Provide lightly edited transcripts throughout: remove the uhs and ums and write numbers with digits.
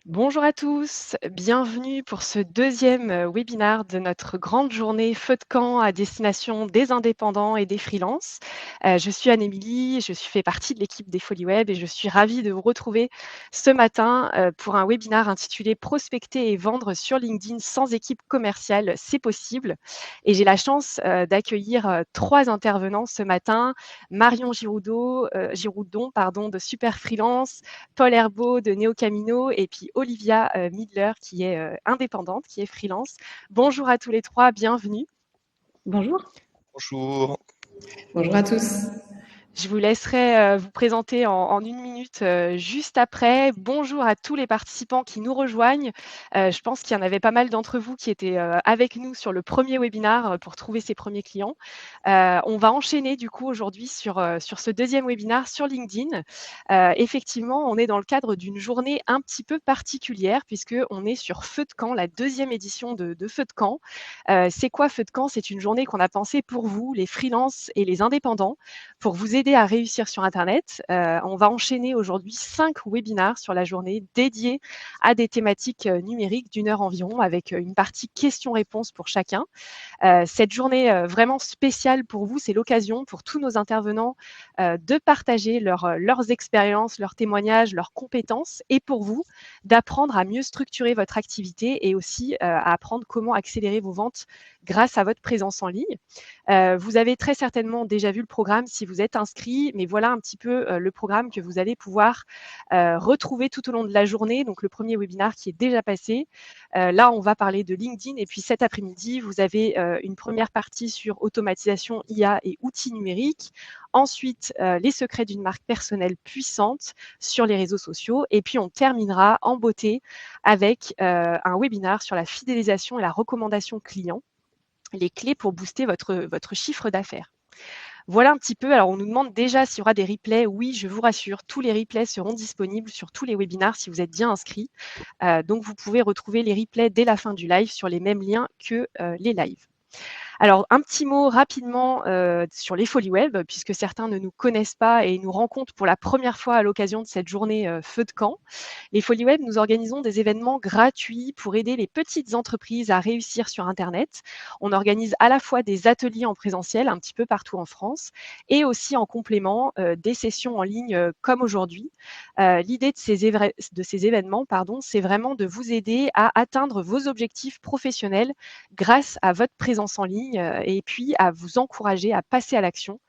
Bonjour à tous, bienvenue pour ce deuxième webinaire de notre grande journée feu de camp à destination des indépendants et des freelances. Je suis Anne-Émilie, fais partie de l'équipe des Folies Web et je suis ravie de vous retrouver ce matin pour un webinaire intitulé Prospecter et vendre sur LinkedIn sans équipe commerciale, c'est possible. Et j'ai la chance d'accueillir trois intervenants ce matin. Marion Giroudon de Super Freelance, Paul Herbeau de Neo Camino et puis Olivia Midler qui est indépendante, qui est freelance. Bonjour à tous les trois, bienvenue. Bonjour. Bonjour. Bonjour à tous. Je vous laisserai vous présenter en une minute juste après. Bonjour à tous les participants qui nous rejoignent. Je pense qu'il y en avait pas mal d'entre vous qui étaient avec nous sur le premier webinaire pour trouver ses premiers clients. On va enchaîner du coup aujourd'hui sur ce deuxième webinaire sur LinkedIn. Effectivement, on est dans le cadre d'une journée un petit peu particulière puisqu'on est sur Feu de camp, la deuxième édition de Feu de camp. C'est quoi Feu de camp? C'est une journée qu'on a pensée pour vous, les freelances et les indépendants, pour vous aider à réussir sur Internet. On va enchaîner aujourd'hui 5 webinaires sur la journée dédiés à des thématiques numériques d'une heure environ avec une partie questions-réponses pour chacun. Cette journée vraiment spéciale pour vous, c'est l'occasion pour tous nos intervenants de partager leurs expériences, leurs témoignages, leurs compétences et pour vous d'apprendre à mieux structurer votre activité et aussi à apprendre comment accélérer vos ventes grâce à votre présence en ligne. Vous avez très certainement déjà vu le programme si vous êtes inscrit, mais voilà un petit peu le programme que vous allez pouvoir retrouver tout au long de la journée. Donc le premier webinaire qui est déjà passé. Là, on va parler de LinkedIn et puis cet après-midi, vous avez une première partie sur automatisation IA et outils numériques. Ensuite, les secrets d'une marque personnelle puissante sur les réseaux sociaux. Et puis, on terminera en beauté avec un webinaire sur la fidélisation et la recommandation client, les clés pour booster votre chiffre d'affaires. Voilà un petit peu. Alors, on nous demande déjà s'il y aura des replays. Oui, je vous rassure, tous les replays seront disponibles sur tous les webinaires si vous êtes bien inscrits. Donc, vous pouvez retrouver les replays dès la fin du live sur les mêmes liens que les lives. Alors, un petit mot rapidement sur les Folies Web, puisque certains ne nous connaissent pas et nous rencontrent pour la première fois à l'occasion de cette journée feu de camp. Les Folies Web, nous organisons des événements gratuits pour aider les petites entreprises à réussir sur Internet. On organise à la fois des ateliers en présentiel un petit peu partout en France et aussi en complément des sessions en ligne comme aujourd'hui. L'idée de ces événements, c'est vraiment de vous aider à atteindre vos objectifs professionnels grâce à votre présence en ligne et puis à vous encourager à passer à l'action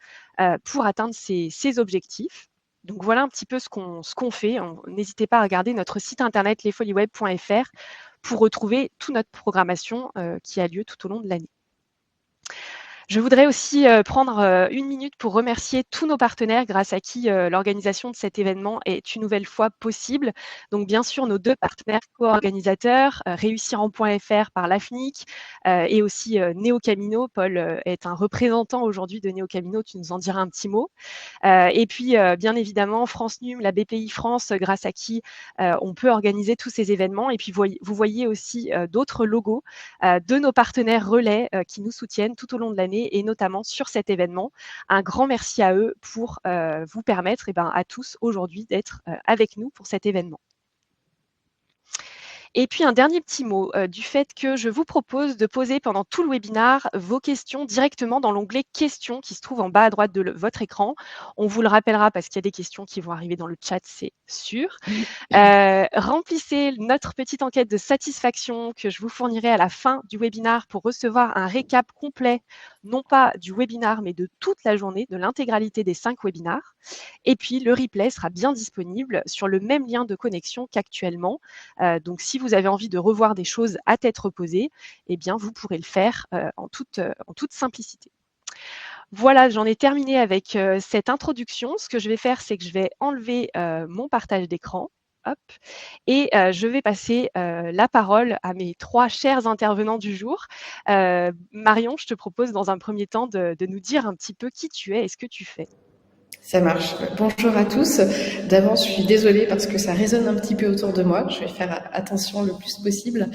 pour atteindre ces objectifs. Donc voilà un petit peu ce qu'on fait. N'hésitez pas à regarder notre site internet lesfoliesweb.fr pour retrouver toute notre programmation qui a lieu tout au long de l'année. Je voudrais aussi prendre une minute pour remercier tous nos partenaires grâce à qui l'organisation de cet événement est une nouvelle fois possible. Donc bien sûr, nos deux partenaires co-organisateurs, Réussiren.fr par l'AFNIC et aussi Neo Camino. Paul est un représentant aujourd'hui de Neo Camino, tu nous en diras un petit mot. Et puis, bien évidemment, France Num, la BPI France, grâce à qui on peut organiser tous ces événements. Et puis, vous voyez aussi d'autres logos de nos partenaires relais qui nous soutiennent tout au long de l'année et notamment sur cet événement. Un grand merci à eux pour vous permettre à tous aujourd'hui d'être avec nous pour cet événement. Et puis un dernier petit mot du fait que je vous propose de poser pendant tout le webinaire vos questions directement dans l'onglet questions qui se trouve en bas à droite de votre écran. On vous le rappellera parce qu'il y a des questions qui vont arriver dans le chat, c'est sûr. Remplissez notre petite enquête de satisfaction que je vous fournirai à la fin du webinaire pour recevoir un récap complet, non pas du webinaire, mais de toute la journée, de l'intégralité des 5 webinaires. Et puis, le replay sera bien disponible sur le même lien de connexion qu'actuellement. Donc, si vous avez envie de revoir des choses à tête reposée, eh bien, vous pourrez le faire en toute simplicité. Voilà, j'en ai terminé avec cette introduction. Ce que je vais faire, c'est que je vais enlever mon partage d'écran. Hop, et je vais passer la parole à mes 3 chers intervenants du jour. Marion, je te propose dans un premier temps de nous dire un petit peu qui tu es et ce que tu fais. Ça marche. Bonjour à tous. D'avance, je suis désolée parce que ça résonne un petit peu autour de moi. Je vais faire attention le plus possible.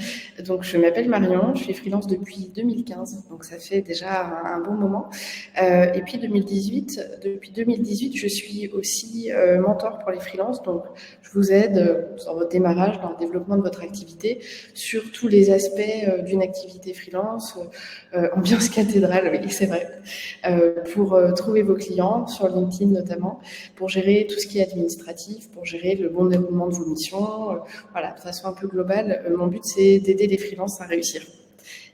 Donc, je m'appelle Marion, je suis freelance depuis 2015, donc ça fait déjà un bon moment. Et puis depuis 2018, je suis aussi mentor pour les freelances. Donc, je vous aide dans votre démarrage, dans le développement de votre activité, sur tous les aspects d'une activité freelance, ambiance cathédrale, oui, c'est vrai, pour trouver vos clients sur LinkedIn notamment, pour gérer tout ce qui est administratif, pour gérer le bon déroulement de vos missions. Voilà, de façon un peu globale, mon but c'est d'aider les freelances à réussir.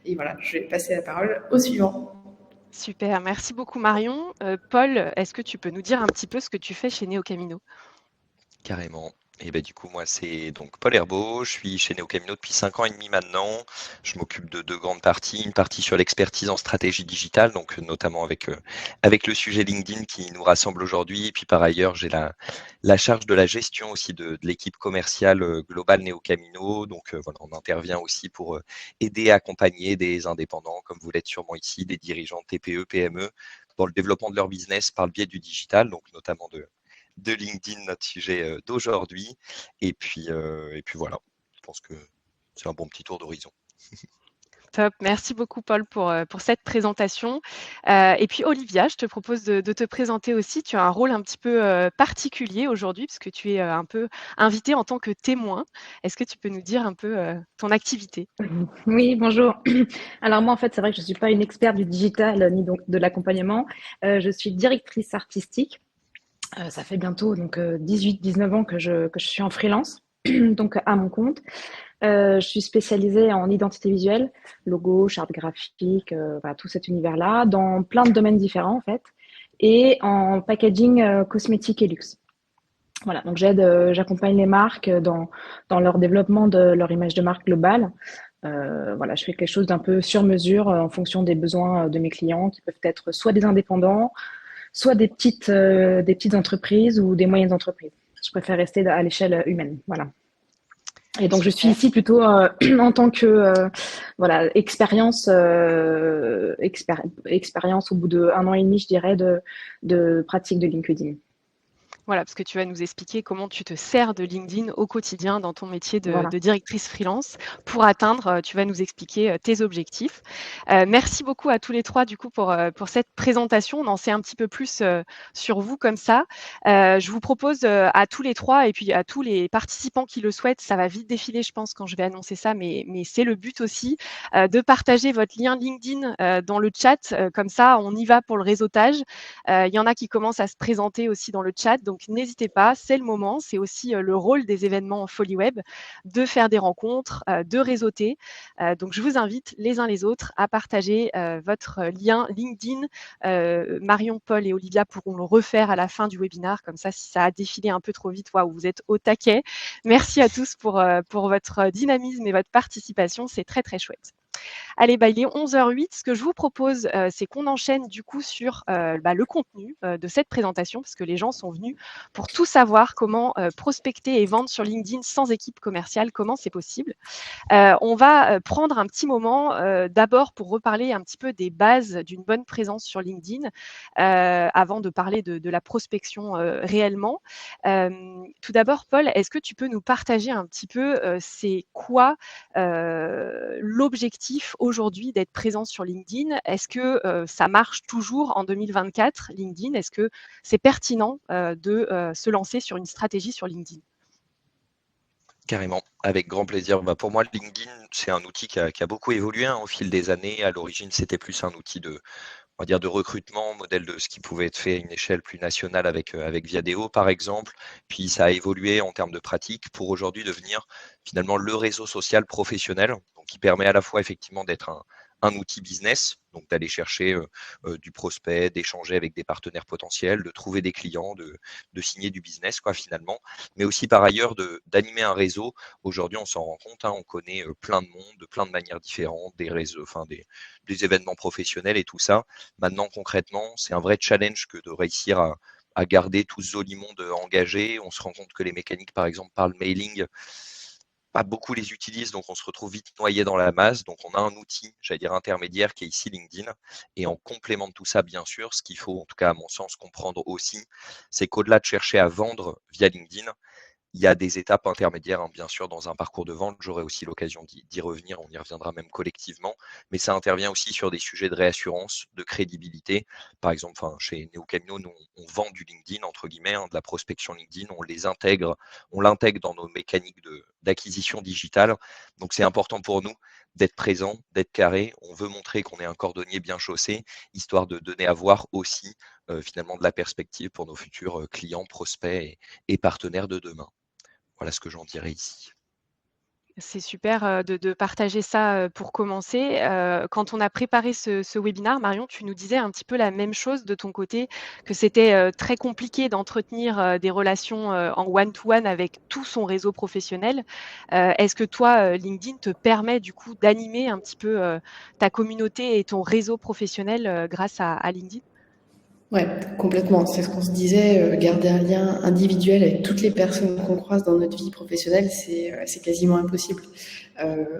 Et voilà, je vais passer la parole au suivant. Super, merci beaucoup Marion. Paul, est-ce que tu peux nous dire un petit peu ce que tu fais chez Neocamino? Carrément. Et ben du coup, moi, c'est donc Paul Herbeau. Je suis chez Neocamino depuis 5 ans et demi maintenant. Je m'occupe de deux grandes parties. Une partie sur l'expertise en stratégie digitale, donc notamment avec le sujet LinkedIn qui nous rassemble aujourd'hui. Et puis par ailleurs, j'ai la charge de la gestion aussi de l'équipe commerciale globale Neocamino. Donc voilà, on intervient aussi pour aider et accompagner des indépendants, comme vous l'êtes sûrement ici, des dirigeants TPE, PME, dans le développement de leur business par le biais du digital, donc notamment de LinkedIn, notre sujet d'aujourd'hui. Et puis voilà, je pense que c'est un bon petit tour d'horizon. Top, merci beaucoup Paul pour cette présentation. Et puis Olivia, je te propose de te présenter aussi. Tu as un rôle un petit peu particulier aujourd'hui puisque tu es un peu invitée en tant que témoin. Est-ce que tu peux nous dire un peu ton activité? Oui, bonjour. Alors moi, en fait, c'est vrai que je ne suis pas une experte du digital ni donc de l'accompagnement. Je suis directrice artistique. Ça fait bientôt donc 18-19 ans que je suis en freelance, donc à mon compte. Je suis spécialisée en identité visuelle, logo, charte graphique, voilà, tout cet univers-là, dans plein de domaines différents en fait, et en packaging cosmétique et luxe. Voilà, donc j'accompagne les marques dans leur développement de leur image de marque globale. Voilà, je fais quelque chose d'un peu sur mesure en fonction des besoins de mes clients, qui peuvent être soit des indépendants, soit des petites entreprises ou des moyennes entreprises. Je préfère rester à l'échelle humaine. Voilà. Et donc je suis Super. ici plutôt en tant que voilà expérience au bout de 1 an et demi, je dirais, de pratique de LinkedIn. Voilà, parce que tu vas nous expliquer comment tu te sers de LinkedIn au quotidien dans ton métier de, Voilà. de directrice freelance pour atteindre, tu vas nous expliquer tes objectifs. Merci beaucoup à tous les trois du coup pour cette présentation. On en sait un petit peu plus sur vous comme ça. Je vous propose à tous les trois et puis à tous les participants qui le souhaitent, ça va vite défiler je pense quand je vais annoncer ça, mais c'est le but aussi, de partager votre lien LinkedIn dans le chat. Comme ça, on y va pour le réseautage. Il y en a qui commencent à se présenter aussi dans le chat, donc n'hésitez pas, c'est le moment. C'est aussi le rôle des événements Folie Web, de faire des rencontres, de réseauter. Donc je vous invite les uns les autres à partager votre lien LinkedIn. Marion, Paul et Olivia pourront le refaire à la fin du webinaire, comme ça si ça a défilé un peu trop vite, waouh, vous êtes au taquet. Merci à tous pour votre dynamisme et votre participation, c'est très très chouette. Allez, bah, il est 11h08. Ce que je vous propose, c'est qu'on enchaîne du coup sur le contenu de cette présentation, parce que les gens sont venus pour tout savoir comment prospecter et vendre sur LinkedIn sans équipe commerciale, comment c'est possible. On va prendre un petit moment d'abord pour reparler un petit peu des bases d'une bonne présence sur LinkedIn avant de parler de la prospection réellement. Tout d'abord, Paul, est-ce que tu peux nous partager un petit peu c'est quoi l'objectif aujourd'hui d'être présent sur LinkedIn? Est-ce que ça marche toujours en 2024, LinkedIn? Est-ce que c'est pertinent de se lancer sur une stratégie sur LinkedIn? Carrément, avec grand plaisir. Bah, pour moi, LinkedIn, c'est un outil qui a beaucoup évolué au fil des années. À l'origine, c'était plus un outil on va dire de recrutement, modèle de ce qui pouvait être fait à une échelle plus nationale avec Viadeo, par exemple. Puis ça a évolué en termes de pratique pour aujourd'hui devenir finalement le réseau social professionnel, donc qui permet à la fois effectivement d'être un outil business, donc d'aller chercher du prospect, d'échanger avec des partenaires potentiels, de trouver des clients, de signer du business, quoi, finalement, mais aussi par ailleurs d'animer un réseau. Aujourd'hui, on s'en rend compte, on connaît plein de monde, de plein de manières différentes, des réseaux, enfin des événements professionnels et tout ça. Maintenant, concrètement, c'est un vrai challenge que de réussir à garder tout ce joli monde engagé. On se rend compte que les mécaniques, par exemple, par le mailing, pas beaucoup les utilisent, donc on se retrouve vite noyé dans la masse. Donc on a un outil, j'allais dire intermédiaire, qui est ici LinkedIn. Et en complément de tout ça, bien sûr, ce qu'il faut, en tout cas à mon sens, comprendre aussi, c'est qu'au-delà de chercher à vendre via LinkedIn, il y a des étapes intermédiaires, hein, bien sûr, dans un parcours de vente. J'aurai aussi l'occasion d'y revenir, on y reviendra même collectivement. Mais ça intervient aussi sur des sujets de réassurance, de crédibilité. Par exemple, chez Neocamino, nous, on vend du LinkedIn, entre guillemets, hein, de la prospection LinkedIn. On l'intègre dans nos mécaniques d'acquisition digitale. Donc, c'est important pour nous d'être présent, d'être carré. On veut montrer qu'on est un cordonnier bien chaussé, histoire de donner à voir aussi, finalement, de la perspective pour nos futurs clients, prospects et partenaires de demain. Voilà ce que j'en dirais ici. C'est super, de partager ça, pour commencer. Quand on a préparé ce webinaire, Marion, tu nous disais un petit peu la même chose de ton côté, que c'était, très compliqué d'entretenir, des relations, en one to one avec tout son réseau professionnel. Est-ce que toi, LinkedIn te permet du coup d'animer un petit peu, ta communauté et ton réseau professionnel, grâce à LinkedIn? Ouais, complètement. C'est ce qu'on se disait, garder un lien individuel avec toutes les personnes qu'on croise dans notre vie professionnelle, c'est quasiment impossible.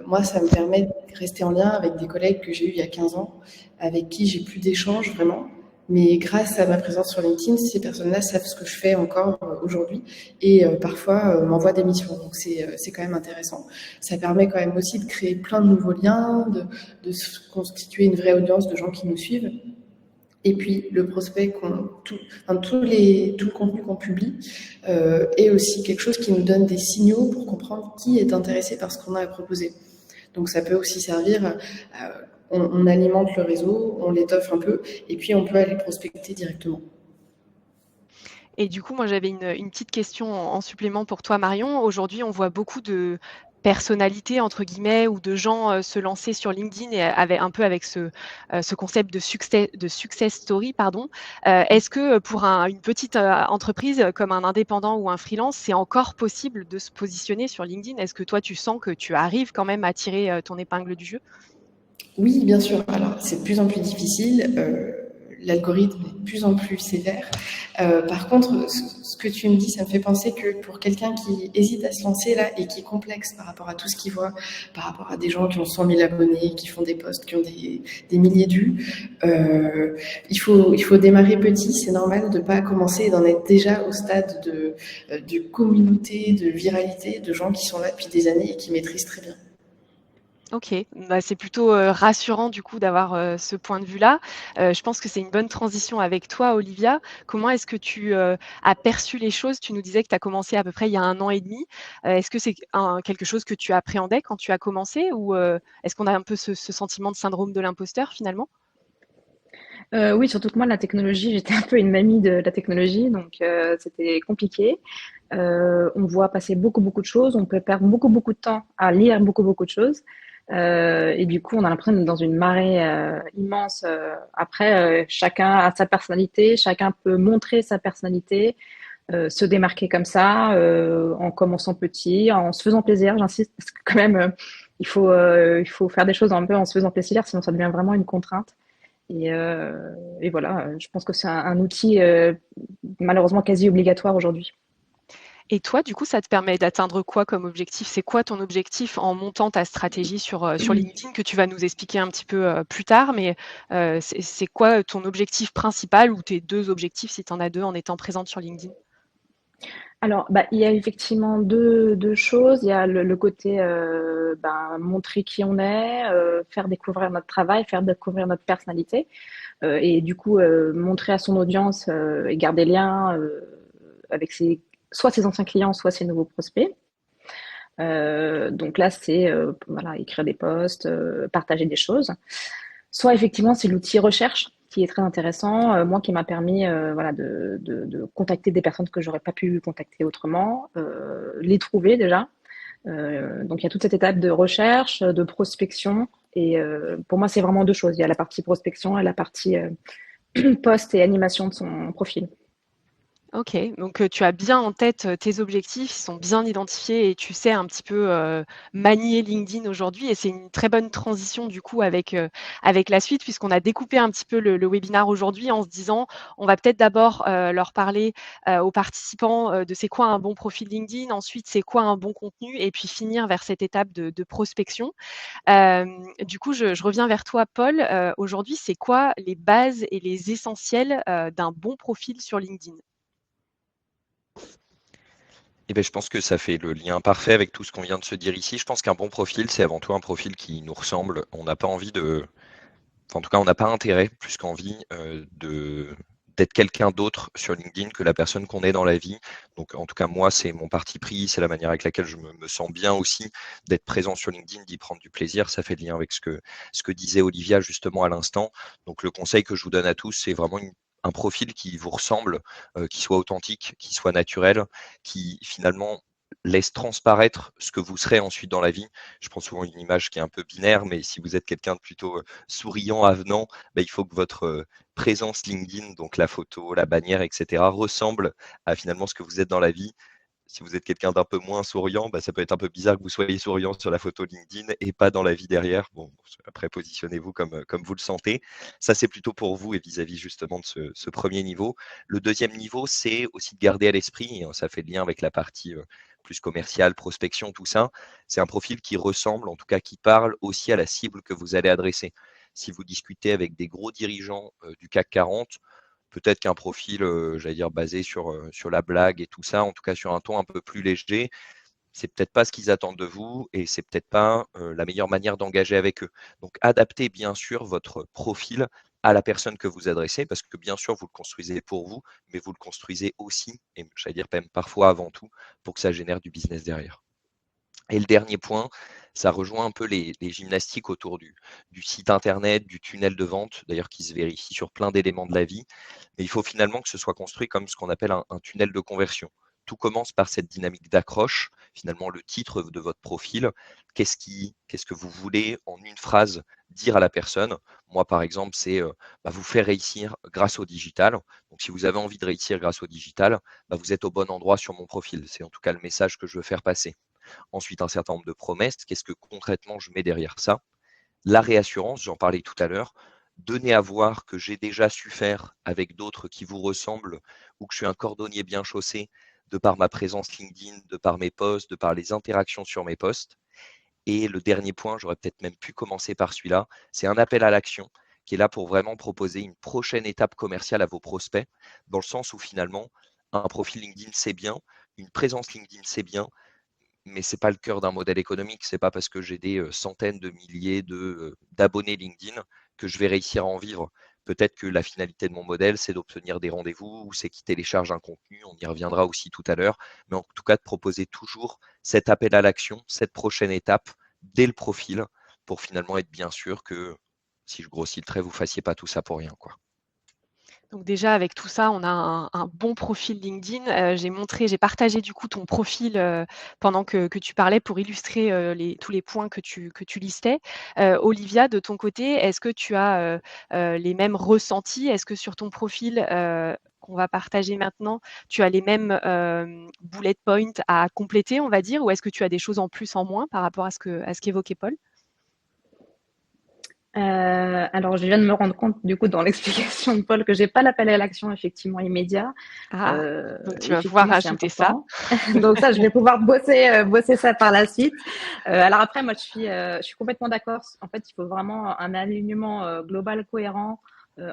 Moi, ça me permet de rester en lien avec des collègues que j'ai eus il y a 15 ans, avec qui j'ai plus d'échanges vraiment. Mais grâce à ma présence sur LinkedIn, ces personnes-là savent ce que je fais encore aujourd'hui et parfois m'envoient des missions. Donc c'est quand même intéressant. Ça permet quand même aussi de créer plein de nouveaux liens, de se constituer une vraie audience de gens qui nous suivent. Et puis le prospect, tout le contenu qu'on publie est aussi quelque chose qui nous donne des signaux pour comprendre qui est intéressé par ce qu'on a à proposer. Donc ça peut aussi servir, on alimente le réseau, on l'étoffe un peu, et puis on peut aller prospecter directement. Et du coup, moi, j'avais une petite question en supplément pour toi, Marion. Aujourd'hui, on voit beaucoup de «personnalités» entre guillemets ou de gens, se lancer sur LinkedIn et avec ce concept de success story, pardon. Est-ce que, pour une petite, entreprise comme un indépendant ou un freelance, c'est encore possible de se positionner sur LinkedIn? Est-ce que toi, tu sens que tu arrives quand même à tirer, ton épingle du jeu? Oui, bien sûr. Alors, c'est de plus en plus difficile. L'algorithme est de plus en plus sévère. Par contre, ce que tu me dis, ça me fait penser que pour quelqu'un qui hésite à se lancer là et qui est complexe par rapport à tout ce qu'il voit, par rapport à des gens qui ont 100 000 abonnés, qui font des posts, qui ont des milliers de vues, il faut démarrer petit. C'est normal de pas commencer et d'en être déjà au stade de communauté, de viralité, de gens qui sont là depuis des années et qui maîtrisent très bien. OK, bah, c'est plutôt, rassurant du coup d'avoir, ce point de vue-là. Je pense que c'est une bonne transition avec toi, Olivia. Comment est-ce que tu, as perçu les choses? Tu nous disais que tu as commencé à peu près il y a 1 an et demi. Est-ce que c'est quelque chose que tu appréhendais quand tu as commencé ou, est-ce qu'on a un peu ce sentiment de syndrome de l'imposteur finalement? Oui, surtout que moi, la technologie, j'étais un peu une mamie de la technologie, donc c'était compliqué. On voit passer beaucoup, beaucoup de choses, on peut perdre beaucoup, beaucoup de temps à lire beaucoup, beaucoup de choses. Et du coup, on a l'impression d'être dans une marée immense. Après, chacun a sa personnalité, chacun peut montrer sa personnalité, se démarquer comme ça, en commençant petit, en se faisant plaisir, j'insiste, parce que quand même, il faut faire des choses un peu en se faisant plaisir, sinon ça devient vraiment une contrainte. Et voilà, je pense que c'est un outil malheureusement quasi obligatoire aujourd'hui. Et toi, du coup, ça te permet d'atteindre quoi comme objectif? C'est quoi ton objectif en montant ta stratégie sur LinkedIn que tu vas nous expliquer un petit peu, plus tard, mais c'est quoi ton objectif principal ou tes 2 objectifs si tu en as 2 en étant présente sur LinkedIn? Alors, bah, il y a effectivement deux choses. Il y a le côté ben, montrer qui on est, faire découvrir notre travail, faire découvrir notre personnalité, et du coup montrer à son audience et garder lien avec soit ses anciens clients, soit ses nouveaux prospects. Donc là, c'est voilà, écrire des posts, partager des choses. Soit effectivement, c'est l'outil recherche qui est très intéressant, moi qui m'a permis voilà, de contacter des personnes que j'aurais pas pu contacter autrement, les trouver déjà. Donc il y a toute cette étape de recherche, de prospection. Et pour moi, c'est vraiment deux choses. Il y a la partie prospection et la partie post et animation de son profil. OK, donc tu as bien en tête, tes objectifs, ils sont bien identifiés et tu sais un petit peu, manier LinkedIn aujourd'hui et c'est une très bonne transition du coup avec la suite puisqu'on a découpé un petit peu le webinaire aujourd'hui en se disant: «On va peut-être d'abord, leur parler, aux participants, de c'est quoi un bon profil LinkedIn, ensuite c'est quoi un bon contenu et puis finir vers cette étape de prospection». Du coup, je reviens vers toi Paul, aujourd'hui, c'est quoi les bases et les essentiels, d'un bon profil sur LinkedIn? Et beh, je pense que ça fait le lien parfait avec tout ce qu'on vient de se dire ici. Je pense qu'un bon profil, c'est avant tout un profil qui nous ressemble. On n'a pas envie de Enfin, en tout cas, on n'a pas intérêt, plus qu'envie, d'être quelqu'un d'autre sur LinkedIn que la personne qu'on est dans la vie. Donc en tout cas, moi, c'est mon parti pris, c'est la manière avec laquelle je me sens bien aussi d'être présent sur LinkedIn, d'y prendre du plaisir. Ça fait le lien avec ce que disait Olivia justement à l'instant. Donc le conseil que je vous donne à tous, c'est vraiment un profil qui vous ressemble, qui soit authentique, qui soit naturel, qui finalement laisse transparaître ce que vous serez ensuite dans la vie. Je prends souvent une image qui est un peu binaire, mais si vous êtes quelqu'un de plutôt souriant, avenant, bah, il faut que votre présence LinkedIn, donc la photo, la bannière, etc., ressemble à finalement ce que vous êtes dans la vie. Si vous êtes quelqu'un d'un peu moins souriant, bah, ça peut être un peu bizarre que vous soyez souriant sur la photo LinkedIn et pas dans la vie derrière. Bon, après, positionnez-vous comme vous le sentez. Ça, c'est plutôt pour vous et vis-à-vis justement de ce premier niveau. Le deuxième niveau, c'est aussi de garder à l'esprit, et ça fait le lien avec la partie plus commerciale, prospection, tout ça. C'est un profil qui ressemble, en tout cas qui parle aussi à la cible que vous allez adresser. Si vous discutez avec des gros dirigeants du CAC 40, peut-être qu'un profil, j'allais dire basé sur la blague et tout ça, en tout cas sur un ton un peu plus léger, c'est peut-être pas ce qu'ils attendent de vous et c'est peut-être pas, la meilleure manière d'engager avec eux. Donc adaptez bien sûr votre profil à la personne que vous adressez parce que bien sûr vous le construisez pour vous, mais vous le construisez aussi et j'allais dire même parfois avant tout, pour que ça génère du business derrière. Et le dernier point, ça rejoint un peu les gymnastiques autour du site internet, du tunnel de vente, d'ailleurs qui se vérifie sur plein d'éléments de la vie. Mais il faut finalement que ce soit construit comme ce qu'on appelle un tunnel de conversion. Tout commence par cette dynamique d'accroche, finalement le titre de votre profil. Qu'est-ce que vous voulez en une phrase dire à la personne? Moi, par exemple, c'est bah, vous faire réussir grâce au digital. Donc, si vous avez envie de réussir grâce au digital, bah, vous êtes au bon endroit sur mon profil. C'est en tout cas le message que je veux faire passer. Ensuite, un certain nombre de promesses. Qu'est-ce que concrètement je mets derrière ça? La réassurance, j'en parlais tout à l'heure. Donner à voir que j'ai déjà su faire avec d'autres qui vous ressemblent ou que je suis un cordonnier bien chaussé de par ma présence LinkedIn, de par mes posts, de par les interactions sur mes posts. Et le dernier point, j'aurais peut-être même pu commencer par celui-là, c'est un appel à l'action qui est là pour vraiment proposer une prochaine étape commerciale à vos prospects, dans le sens où finalement, un profil LinkedIn, c'est bien, une présence LinkedIn, c'est bien, mais c'est pas le cœur d'un modèle économique. C'est pas parce que j'ai des centaines de milliers d'abonnés LinkedIn que je vais réussir à en vivre. Peut-être que la finalité de mon modèle, c'est d'obtenir des rendez-vous ou c'est qu'ils téléchargent un contenu. On y reviendra aussi tout à l'heure. Mais en tout cas, de proposer toujours cet appel à l'action, cette prochaine étape dès le profil pour finalement être bien sûr que, si je grossis le trait, vous fassiez pas tout ça pour rien, quoi. Donc déjà avec tout ça, on a un bon profil LinkedIn. J'ai partagé du coup ton profil, pendant que tu parlais pour illustrer, tous les points que tu listais. Olivia, de ton côté, est-ce que tu as, les mêmes ressentis? Est-ce que sur ton profil, qu'on va partager maintenant, tu as les mêmes, bullet points à compléter, on va dire? Ou est-ce que tu as des choses en plus, en moins par rapport à ce qu'évoquait Paul? Alors, je viens de me rendre compte, du coup, dans l'explication de Paul, que j'ai pas l'appel à l'action effectivement immédiat. Ah! Donc tu vas pouvoir Effectivement, c'est rajouter ça. important. Donc ça, je vais pouvoir bosser ça par la suite. Alors après, moi, je suis complètement d'accord. En fait, il faut vraiment un alignement global cohérent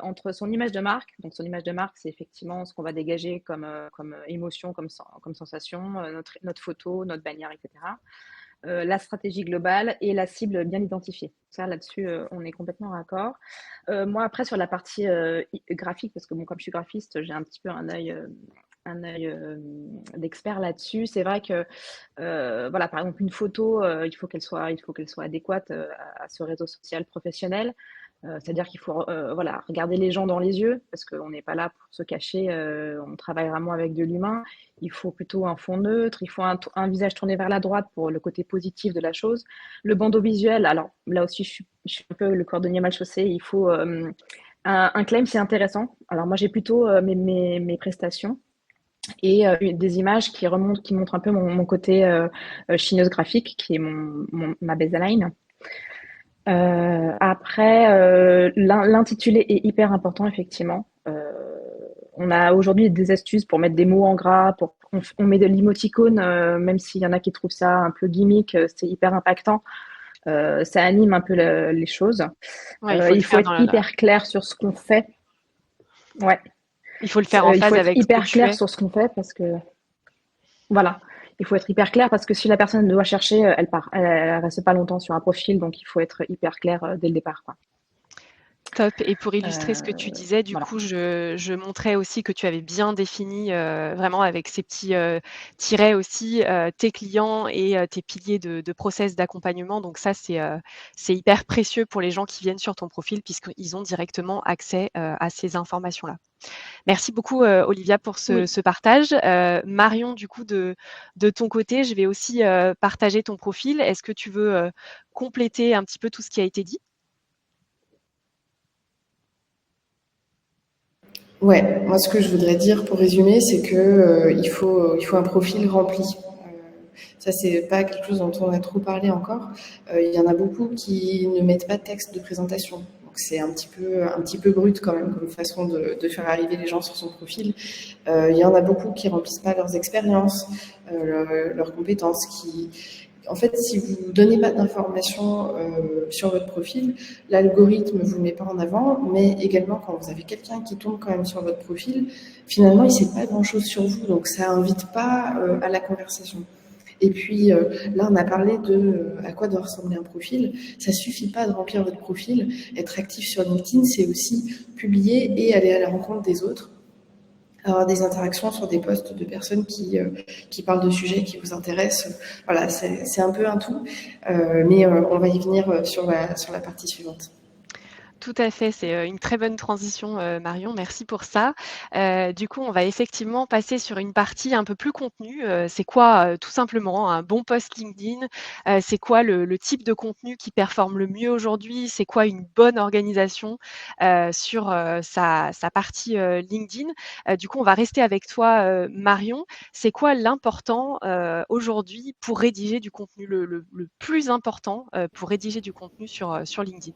entre son image de marque. Donc, son image de marque, c'est effectivement ce qu'on va dégager comme émotion, comme sensation, notre photo, notre bannière, etc. La stratégie globale et la cible bien identifiée. Ça, là-dessus, on est complètement raccord. Moi, après, sur la partie graphique, parce que bon, comme je suis graphiste, j'ai un petit peu un œil d'expert là-dessus. C'est vrai que, voilà, par exemple, une photo, il faut qu'elle soit adéquate à ce réseau social professionnel. C'est-à-dire qu'il faut voilà, regarder les gens dans les yeux, parce qu'on n'est pas là pour se cacher, on travaille vraiment avec de l'humain. Il faut plutôt un fond neutre, il faut un visage tourné vers la droite pour le côté positif de la chose. Le bandeau visuel, alors là aussi, je suis un peu le cordonnier mal chaussé, il faut un claim, c'est intéressant. Alors moi, j'ai plutôt mes prestations. et des images qui montrent un peu mon côté chineuse graphique, qui est ma baseline. Après, l'intitulé est hyper important, effectivement. On a aujourd'hui des astuces pour mettre des mots en gras, on met de l'émoticône, même s'il y en a qui trouvent ça un peu gimmick, c'est hyper impactant. Ça anime un peu les choses. Ouais, il faut le Il faut faire être hyper clair sur ce qu'on fait. Ouais. Il faut le faire en Il faut phase être avec ce que hyper tu clair es. sur ce qu'on fait parce que voilà. Il faut être hyper clair parce que si la personne doit chercher, elle part. Elle reste pas longtemps sur un profil, donc il faut être hyper clair dès le départ, quoi. Top. Et pour illustrer ce que tu disais, du Voilà. coup, je montrais aussi que tu avais bien défini, vraiment avec ces petits, tirets aussi, tes clients et tes piliers de process d'accompagnement. Donc ça, c'est hyper précieux pour les gens qui viennent sur ton profil puisqu'ils ont directement accès, à ces informations-là. Merci beaucoup, Olivia pour Oui. ce partage. Marion, du coup, de ton côté, je vais aussi, partager ton profil. Est-ce que tu veux, compléter un petit peu tout ce qui a été dit? Ouais, moi ce que je voudrais dire pour résumer, c'est que il faut un profil rempli. Ça, c'est pas quelque chose dont on a trop parlé encore. Il y en a beaucoup qui ne mettent pas de texte de présentation. Donc c'est un petit peu brut quand même comme façon de faire arriver les gens sur son profil. Il y en a beaucoup qui remplissent pas leurs expériences, leurs compétences, qui en fait, si vous donnez pas d'informations sur votre profil, l'algorithme vous met pas en avant, mais également quand vous avez quelqu'un qui tombe quand même sur votre profil, finalement, il sait pas grand-chose sur vous, donc ça invite pas à la conversation. Et puis là, on a parlé de à quoi doit ressembler un profil. Ça suffit pas de remplir votre profil. Être actif sur LinkedIn, c'est aussi publier et aller à la rencontre des autres, avoir des interactions sur des posts de personnes qui parlent de sujets qui vous intéressent. Voilà, c'est un peu un tout, mais on va y venir sur la partie suivante. Tout à fait, c'est, une très bonne transition, Marion, merci pour ça. Du coup, on va effectivement passer sur une partie un peu plus contenu. C'est quoi, tout simplement un bon post LinkedIn? C'est quoi le type de contenu qui performe le mieux aujourd'hui? C'est quoi une bonne organisation, sur, sa partie, LinkedIn? Du coup, on va rester avec toi, Marion. C'est quoi l'important, aujourd'hui pour rédiger du contenu, le plus important, pour rédiger du contenu sur LinkedIn?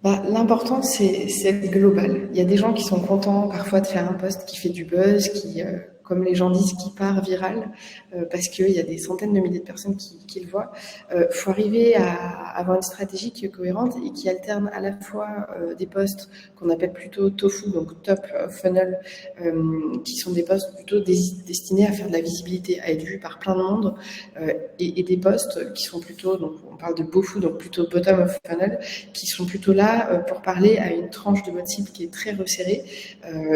Bah, l'important, c'est le global. Il y a des gens qui sont contents parfois de faire un post qui fait du buzz, comme les gens disent, qui part viral, parce qu'il y a des centaines de milliers de personnes qui le voient. Faut arriver à avoir une stratégie qui est cohérente et qui alterne à la fois des posts qu'on appelle plutôt tofu, donc top of funnel, qui sont des posts plutôt destinés à faire de la visibilité, à être vus par plein de monde, et des posts qui sont plutôt, donc on parle de bofu, donc plutôt bottom of funnel, qui sont plutôt là pour parler à une tranche de votre cible qui est très resserrée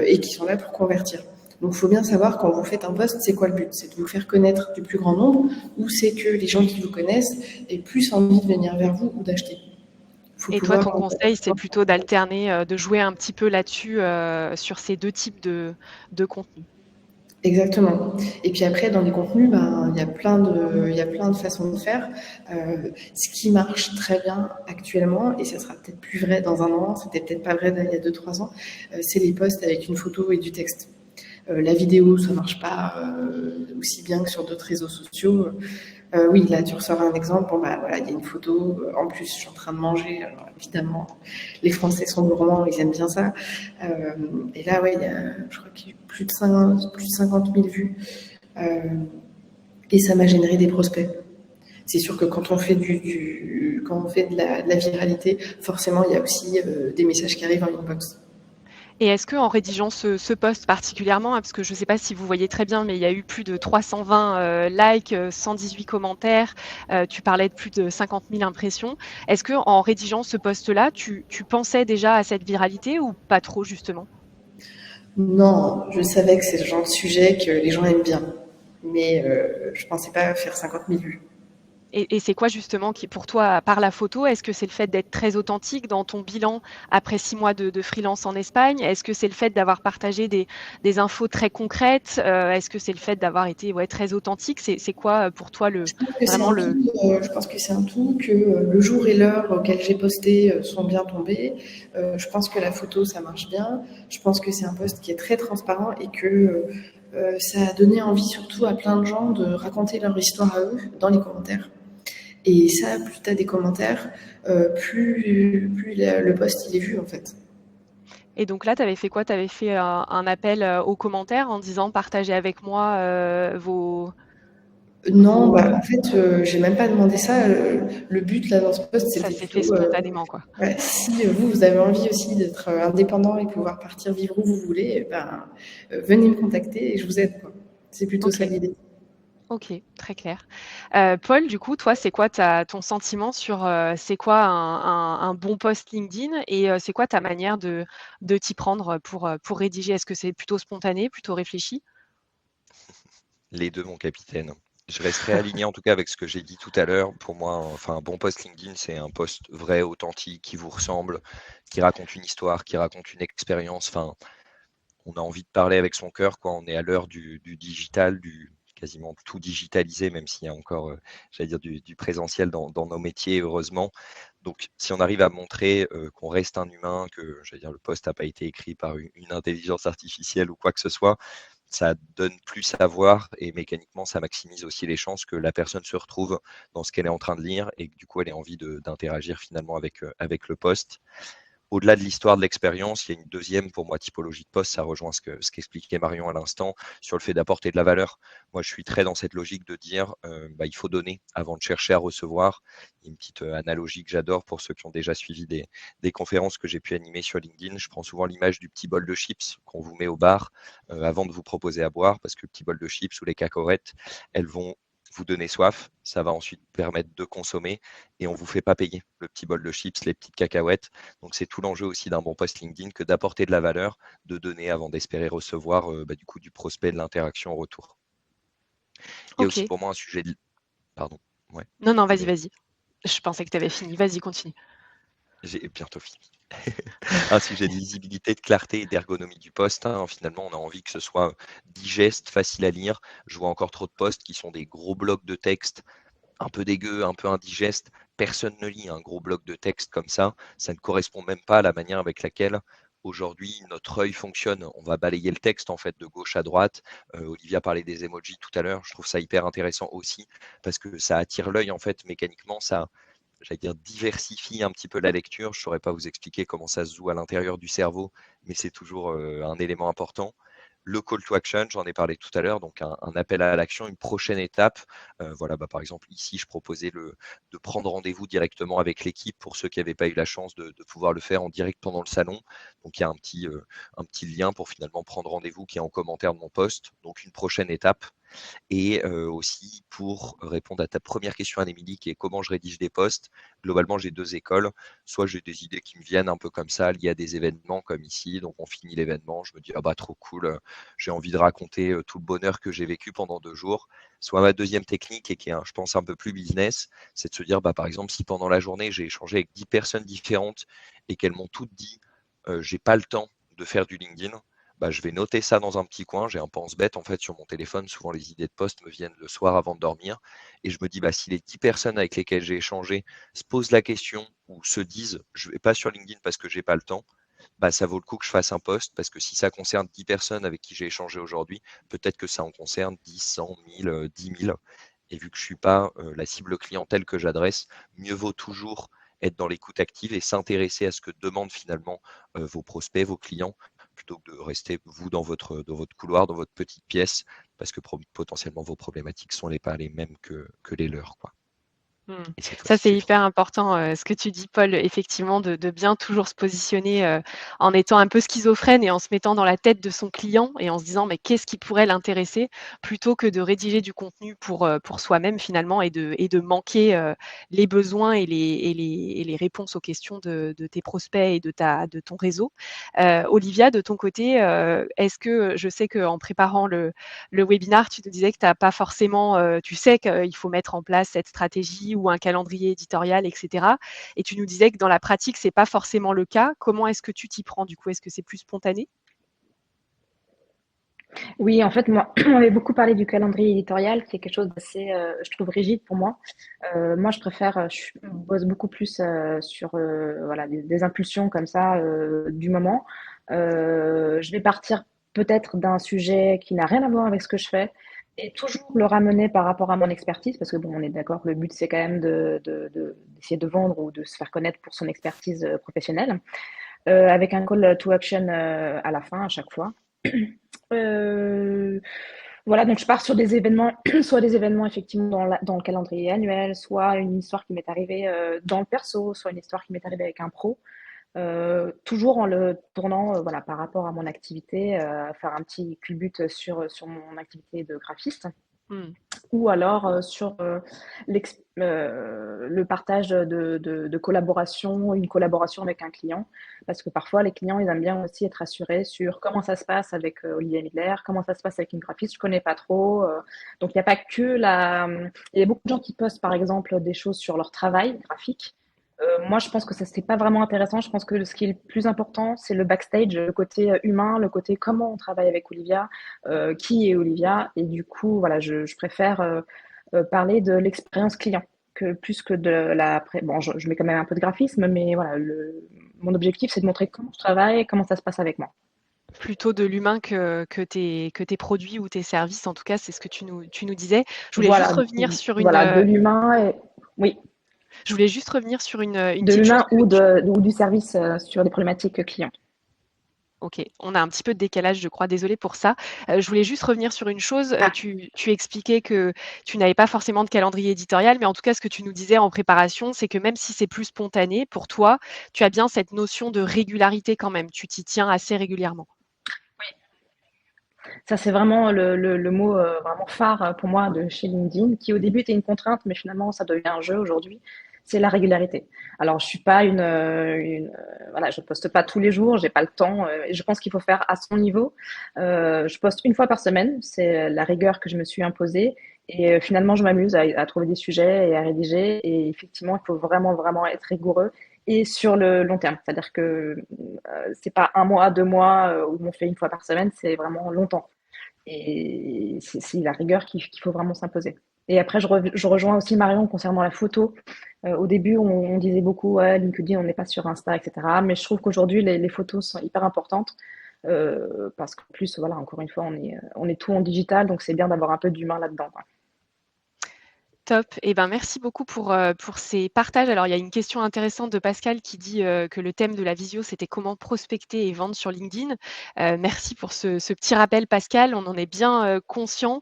et qui sont là pour convertir. Donc, il faut bien savoir quand vous faites un post, c'est quoi le but? C'est de vous faire connaître du plus grand nombre ou c'est que les gens qui vous connaissent aient plus envie de venir vers vous ou d'acheter? Faut Et toi, pouvoir. ton conseil, c'est plutôt d'alterner, de jouer un petit peu là-dessus, sur ces 2 types de contenus? Exactement. Et puis après, dans les contenus, ben, il y a plein de façons de faire. Ce qui marche très bien actuellement, et ça sera peut-être plus vrai dans un an, c'était peut-être pas vrai il y a 2, 3 ans, c'est les posts avec une photo et du texte. La vidéo, ça marche pas aussi bien que sur d'autres réseaux sociaux. Oui, là, tu ressors un exemple. Bon, bah voilà, il y a une photo. En plus, je suis en train de manger. Alors, évidemment, les Français sont gourmands, ils aiment bien ça. Et là, ouais, je crois qu'il y a eu plus de 50 000 vues. Euh, et ça m'a généré des prospects. C'est sûr que quand on fait quand on fait de la viralité, forcément, il y a aussi des messages qui arrivent en inbox. Et est-ce qu'en rédigeant ce post particulièrement, parce que je ne sais pas si vous voyez très bien, mais il y a eu plus de 320 likes, 118 commentaires, tu parlais de plus de 50 000 impressions. Est-ce qu'en rédigeant ce post-là, tu pensais déjà à cette viralité ou pas trop justement? Non, je savais que c'est le genre de sujet que les gens aiment bien. Mais je pensais pas faire 50 000 vues. Et c'est quoi justement qui, pour toi, à part la photo, est-ce que c'est le fait d'être très authentique dans ton bilan après 6 mois de freelance en Espagne? Est-ce que c'est le fait d'avoir partagé des infos très concrètes? Est-ce que c'est le fait d'avoir été très authentique? C'est quoi pour toi Je pense que c'est vraiment un le... tout. Je pense que c'est un tout, que le jour et l'heure auquel j'ai posté sont bien tombés. Je pense que la photo, ça marche bien. Je pense que c'est un post qui est très transparent et que ça a donné envie surtout à plein de gens de raconter leur histoire à eux dans les commentaires. Et ça, plus tu as des commentaires, plus le post il est vu en fait. Et donc là, tu avais fait quoi? Tu avais fait un appel aux commentaires en disant partagez avec moi Non, vos... bah, en fait, j'ai même pas demandé ça. Le but là dans ce post, Ça c'était s'est fait plutôt spontanément, quoi. ouais, si vous avez envie aussi d'être indépendant et pouvoir partir vivre où vous voulez, ben, venez me contacter et je vous aide, quoi. C'est plutôt ça Ok. l'idée. Ok, très clair. Paul, du coup, toi, c'est quoi ton sentiment sur c'est quoi un bon post LinkedIn et c'est quoi ta manière de t'y prendre pour rédiger? Est-ce que c'est plutôt spontané, plutôt réfléchi? Les deux, mon capitaine. Je resterai aligné en tout cas avec ce que j'ai dit tout à l'heure. Pour moi, enfin, un bon post LinkedIn, c'est un post vrai, authentique, qui vous ressemble, qui raconte une histoire, qui raconte une expérience. Enfin, on a envie de parler avec son cœur, quoi. On est à l'heure du digital, du quasiment tout digitalisé, même s'il y a encore, j'allais dire, du présentiel dans nos métiers, heureusement. Donc, si on arrive à montrer qu'on reste un humain, que, j'allais dire, le post n'a pas été écrit par une intelligence artificielle ou quoi que ce soit, ça donne plus à voir et mécaniquement, ça maximise aussi les chances que la personne se retrouve dans ce qu'elle est en train de lire et que du coup, elle ait envie d'interagir finalement avec le post. Au-delà de l'histoire de l'expérience, il y a une deuxième, pour moi, typologie de poste. Ça rejoint ce qu'expliquait Marion à l'instant sur le fait d'apporter de la valeur. Moi, je suis très dans cette logique de dire il faut donner avant de chercher à recevoir. Il y a une petite analogie que j'adore pour ceux qui ont déjà suivi des conférences que j'ai pu animer sur LinkedIn. Je prends souvent l'image du petit bol de chips qu'on vous met au bar avant de vous proposer à boire, parce que le petit bol de chips ou les cacahuètes, elles vont vous donner soif. Ça va ensuite permettre de consommer et on ne vous fait pas payer le petit bol de chips, les petites cacahuètes. Donc c'est tout l'enjeu aussi d'un bon post LinkedIn que d'apporter de la valeur, de donner avant d'espérer recevoir du coup du prospect, de l'interaction en retour. Il y a aussi Ok. pour moi un sujet de... Pardon, ouais, Non, non, vous vas-y, voulez... vas-y. Je pensais que tu avais fini. Vas-y, continue. J'ai bientôt fini. Un sujet de lisibilité, de clarté et d'ergonomie du post, hein. Finalement, on a envie que ce soit digeste, facile à lire. Je vois encore trop de posts qui sont des gros blocs de texte un peu dégueu, un peu indigeste. Personne ne lit un gros bloc de texte comme ça. Ça ne correspond même pas à la manière avec laquelle aujourd'hui notre œil fonctionne. On va balayer le texte en fait de gauche à droite. Olivia parlait des emojis tout à l'heure. Je trouve ça hyper intéressant aussi parce que ça attire l'œil en fait mécaniquement. Ça, j'allais dire, diversifie un petit peu la lecture. Je ne saurais pas vous expliquer comment ça se joue à l'intérieur du cerveau, mais c'est toujours un élément important. Le call to action, j'en ai parlé tout à l'heure, donc un appel à l'action, une prochaine étape. Voilà, par exemple, ici, je proposais de prendre rendez-vous directement avec l'équipe pour ceux qui n'avaient pas eu la chance de pouvoir le faire en direct pendant le salon. Donc, il y a un petit lien pour finalement prendre rendez-vous qui est en commentaire de mon post. Donc, une prochaine étape. Et aussi pour répondre à ta première question, Anne-Émilie, qui est comment je rédige des posts. Globalement, j'ai deux écoles. Soit j'ai des idées qui me viennent un peu comme ça, liées à des événements comme ici. Donc on finit l'événement, je me dis ah bah trop cool, j'ai envie de raconter tout le bonheur que j'ai vécu pendant 2 jours. Soit ma deuxième technique, et qui est, je pense, un peu plus business, c'est de se dire, par exemple, si pendant la journée, j'ai échangé avec 10 personnes différentes et qu'elles m'ont toutes dit, j'ai pas le temps de faire du LinkedIn, je vais noter ça dans un petit coin. J'ai un pense-bête en fait sur mon téléphone. Souvent, les idées de poste me viennent le soir avant de dormir. Et je me dis, si les 10 personnes avec lesquelles j'ai échangé se posent la question ou se disent, je ne vais pas sur LinkedIn parce que j'ai pas le temps, ça vaut le coup que je fasse un post parce que si ça concerne 10 personnes avec qui j'ai échangé aujourd'hui, peut-être que ça en concerne 10, 100, 1000, 10 000. Et vu que je ne suis pas la cible clientèle que j'adresse, mieux vaut toujours être dans l'écoute active et s'intéresser à ce que demandent finalement vos prospects, vos clients, plutôt que de rester vous dans votre couloir, dans votre petite pièce, parce que potentiellement vos problématiques sont pas les mêmes que les leurs, quoi. Mmh. Et c'est toi Ça, qui c'est tu prends. hyper important, ce que tu dis, Paul, effectivement, de bien toujours se positionner, en étant un peu schizophrène et en se mettant dans la tête de son client et en se disant: «Mais qu'est-ce qui pourrait l'intéresser?» plutôt que de rédiger du contenu pour soi-même finalement et de manquer, les besoins et les réponses aux questions de tes prospects et de ton réseau. Olivia, de ton côté, est-ce que je sais qu'en préparant le webinar, tu nous disais que tu as pas forcément, tu sais qu'il faut mettre en place cette stratégie ou un calendrier éditorial, et cetera. Et tu nous disais que dans la pratique, c'est pas forcément le cas. Comment est-ce que tu t'y prends du coup? Est-ce que c'est plus spontané? Oui, en fait, moi, on avait beaucoup parlé du calendrier éditorial, qui est quelque chose d'assez, je trouve, rigide pour moi. Moi, je préfère, je bosse beaucoup plus sur voilà, des impulsions comme ça du moment. Je vais partir peut-être d'un sujet qui n'a rien à voir avec ce que je fais et toujours le ramener par rapport à mon expertise, parce que bon, on est d'accord, le but c'est quand même d'essayer de vendre ou de se faire connaître pour son expertise professionnelle, avec un call to action à la fin à chaque fois. Euh, voilà, donc je pars sur des événements, soit des événements effectivement dans le calendrier annuel, soit une histoire qui m'est arrivée dans le perso, soit une histoire qui m'est arrivée avec un pro. Toujours en le tournant voilà, par rapport à mon activité, faire un petit culbute sur mon activité de graphiste Mmh. ou alors sur le partage de collaboration, une collaboration avec un client, parce que parfois les clients ils aiment bien aussi être assurés sur comment ça se passe avec Olivier Midler, comment ça se passe avec une graphiste, je connais pas trop. Donc il n'y a pas que il y a beaucoup de gens qui postent par exemple des choses sur leur travail graphique. Moi, je pense que ça, c'est pas vraiment intéressant. Je pense que ce qui est le plus important, c'est le backstage, le côté humain, le côté comment on travaille avec Olivia, qui est Olivia. Et du coup, voilà, je préfère parler de l'expérience client que plus que de la. Bon, je mets quand même un peu de graphisme, mais voilà, mon objectif, c'est de montrer comment je travaille, comment ça se passe avec moi. Plutôt de l'humain que tes produits ou tes services. En tout cas, c'est ce que tu nous disais. Je voulais juste Voilà, revenir sur une, voilà, de l'humain et oui, je voulais juste revenir sur une de petite chose l'humain que tu. ou du service sur des problématiques clients. OK, on a un petit peu de décalage, je crois, désolée pour ça. Je voulais juste revenir sur une chose, Ah, tu expliquais que tu n'avais pas forcément de calendrier éditorial, mais en tout cas, ce que tu nous disais en préparation, c'est que même si c'est plus spontané, pour toi, tu as bien cette notion de régularité quand même. Tu t'y tiens assez régulièrement. ça, c'est vraiment le mot vraiment phare pour moi de chez LinkedIn, qui au début était une contrainte, mais finalement, ça devient un jeu aujourd'hui. C'est la régularité. Alors, je suis pas voilà, je poste pas tous les jours, j'ai pas le temps. Et je pense qu'il faut faire à son niveau. Je poste une fois par semaine, c'est la rigueur que je me suis imposée. Et finalement, je m'amuse à trouver des sujets et à rédiger. Et effectivement, il faut vraiment, vraiment être rigoureux et sur le long terme. C'est-à-dire que c'est pas un mois, 2 mois où on fait une fois par semaine, c'est vraiment longtemps. Et c'est la rigueur qu'il faut vraiment s'imposer. Et après, je rejoins aussi Marion concernant la photo. Au début, on disait beaucoup, ouais, LinkedIn, on n'est pas sur Insta, etc. Mais je trouve qu'aujourd'hui, les photos sont hyper importantes. Parce qu'en plus, voilà, encore une fois, on est tout en digital, donc c'est bien d'avoir un peu d'humain là-dedans, quoi. Top. Et ben, merci beaucoup pour ces partages. Alors, il y a une question intéressante de Pascal qui dit, que le thème de la visio, c'était comment prospecter et vendre sur LinkedIn. Merci pour ce petit rappel, Pascal. On en est bien, conscient.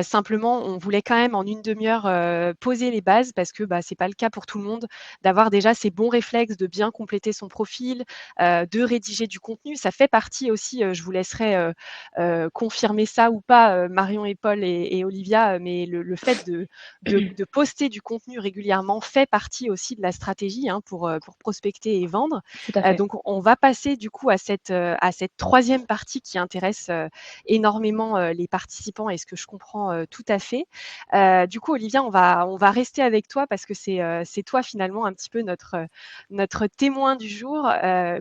Simplement, on voulait quand même en une demi-heure, poser les bases parce que, bah, c'est pas le cas pour tout le monde, d'avoir déjà ces bons réflexes de bien compléter son profil, de rédiger du contenu. Ça fait partie aussi, je vous laisserai, confirmer ça ou pas, Marion et Paul et Olivia, mais le fait de poster du contenu régulièrement fait partie aussi de la stratégie, hein, pour prospecter et vendre. Tout à fait. Donc on va passer du coup à cette 3e partie qui intéresse, énormément, les participants et ce que je comprends, tout à fait. Du coup, Olivia, on va rester avec toi parce que c'est toi finalement un petit peu notre témoin du jour.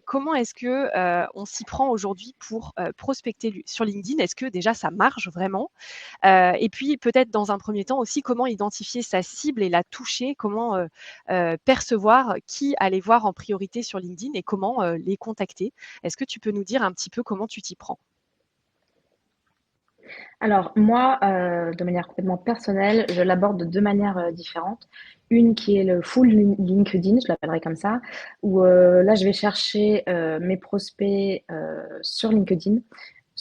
Comment est-ce que, on s'y prend aujourd'hui pour, prospecter lu sur LinkedIn? Est-ce que déjà ça marche vraiment? Et puis peut-être dans un premier temps aussi, comment identifier sa cible et la toucher? Comment, percevoir qui aller voir en priorité sur LinkedIn et comment, les contacter? Est-ce que tu peux nous dire un petit peu comment tu t'y prends? Alors moi, de manière complètement personnelle, je l'aborde de 2 manières, différentes. Une qui est le full LinkedIn, je l'appellerai comme ça, où, là je vais chercher, mes prospects, sur LinkedIn.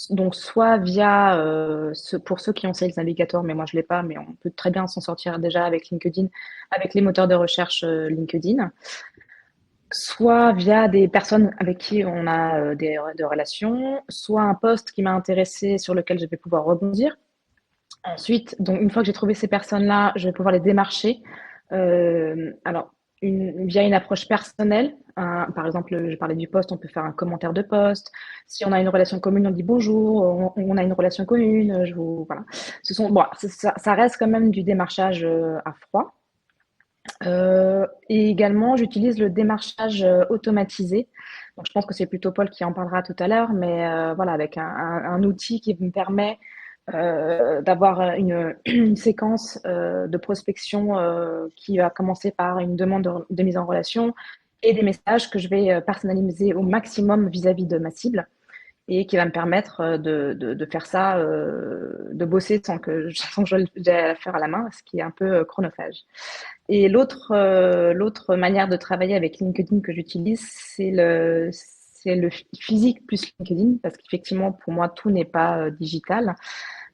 Donc, soit via, pour ceux qui ont Sales Navigator, mais moi je ne l'ai pas, mais on peut très bien s'en sortir déjà avec LinkedIn, avec les moteurs de recherche LinkedIn, soit via des personnes avec qui on a des relations, soit un post qui m'a intéressé sur lequel je vais pouvoir rebondir. Ensuite, donc une fois que j'ai trouvé ces personnes-là, je vais pouvoir les démarcher. Alors, via une approche personnelle. Par exemple, je parlais du post, on peut faire un commentaire de post. Si on a une relation commune, on dit bonjour, on a une relation commune. Voilà. Bon, ça reste quand même du démarchage à froid. Et également, j'utilise le démarchage automatisé. Donc, je pense que c'est plutôt Paul qui en parlera tout à l'heure, mais voilà, avec un outil qui me permet d'avoir une séquence de prospection qui va commencer par une demande de mise en relation et des messages que je vais personnaliser au maximum vis-à-vis de ma cible et qui va me permettre de faire ça, de bosser sans que je l'ai à faire à la main, ce qui est un peu chronophage. Et l'autre manière de travailler avec LinkedIn que j'utilise, c'est le physique plus LinkedIn, parce qu'effectivement, pour moi, tout n'est pas digital.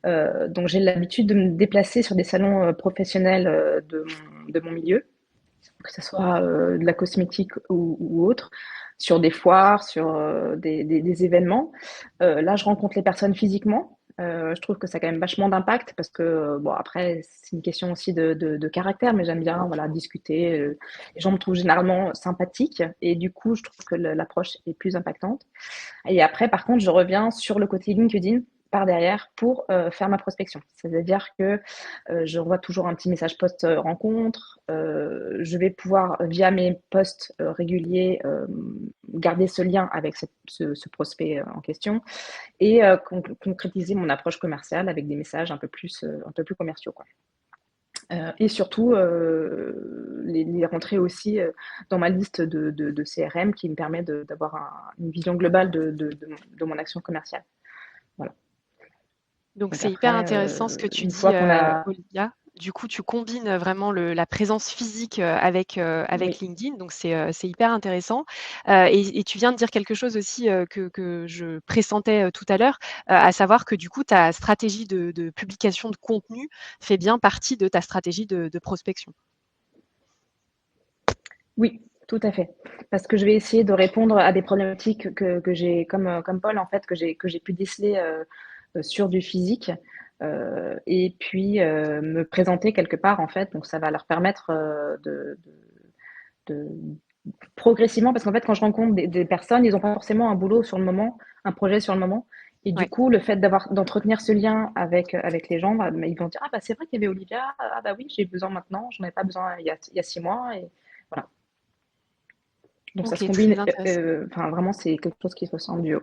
Donc, j'ai l'habitude de me déplacer sur des salons professionnels de mon milieu, que ce soit de la cosmétique ou autre, sur des foires, sur des événements. Là, je rencontre les personnes physiquement. Je trouve que ça a quand même vachement d'impact parce que, bon, après, c'est une question aussi de caractère, mais j'aime bien voilà, discuter. Les gens me trouvent généralement sympathique et du coup, je trouve que l'approche est plus impactante. Et après, par contre, je reviens sur le côté LinkedIn par derrière pour faire ma prospection. C'est-à-dire que je revois toujours un petit message post-rencontre. Je vais pouvoir, via mes posts réguliers, garder ce lien avec ce prospect en question et concrétiser mon approche commerciale avec des messages un peu plus commerciaux, quoi. Et surtout, les rentrer aussi dans ma liste de CRM qui me permet d'avoir une vision globale de mon action commerciale. Voilà. Donc Donc c'est hyper après, intéressant ce que tu une dis, fois qu'on a... Olivia. Du coup, tu combines vraiment la présence physique avec Oui, LinkedIn, donc c'est hyper intéressant. Et tu viens de dire quelque chose aussi que je pressentais tout à l'heure, à savoir que du coup, ta stratégie de publication de contenu fait bien partie de ta stratégie de prospection. oui, tout à fait. Parce que je vais essayer de répondre à des problématiques que j'ai, comme Paul, en fait, que j'ai pu déceler sur du physique. Et puis me présenter quelque part, en fait. Donc, ça va leur permettre de progressivement, parce qu'en fait, quand je rencontre des personnes, ils n'ont pas forcément un boulot sur le moment, un projet sur le moment. Et du Ouais. coup, le fait d'entretenir ce lien avec les gens, bah, ils vont dire, ah bah c'est vrai qu'il y avait Olivia, ah bah oui, j'ai besoin maintenant, j'en avais pas besoin il y a 6 mois, et voilà. Donc ça se OK, très combine, intéressant. enfin vraiment, c'est quelque chose qui se ressent en duo.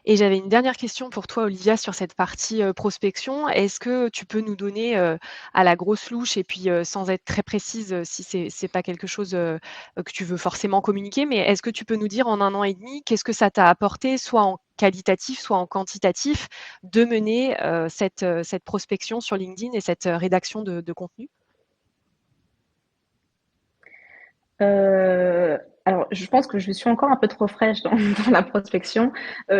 Et j'avais une dernière question pour toi, Olivia, sur cette partie, prospection. Est-ce que tu peux nous donner, à la grosse louche et puis, sans être très précise, si c'est pas quelque chose, que tu veux forcément communiquer, mais est-ce que tu peux nous dire en 1 an et demi, qu'est-ce que ça t'a apporté, soit en qualitatif, soit en quantitatif, de mener, cette prospection sur LinkedIn et cette, rédaction de contenu? Alors, je pense que je suis encore un peu trop fraîche dans, dans la prospection.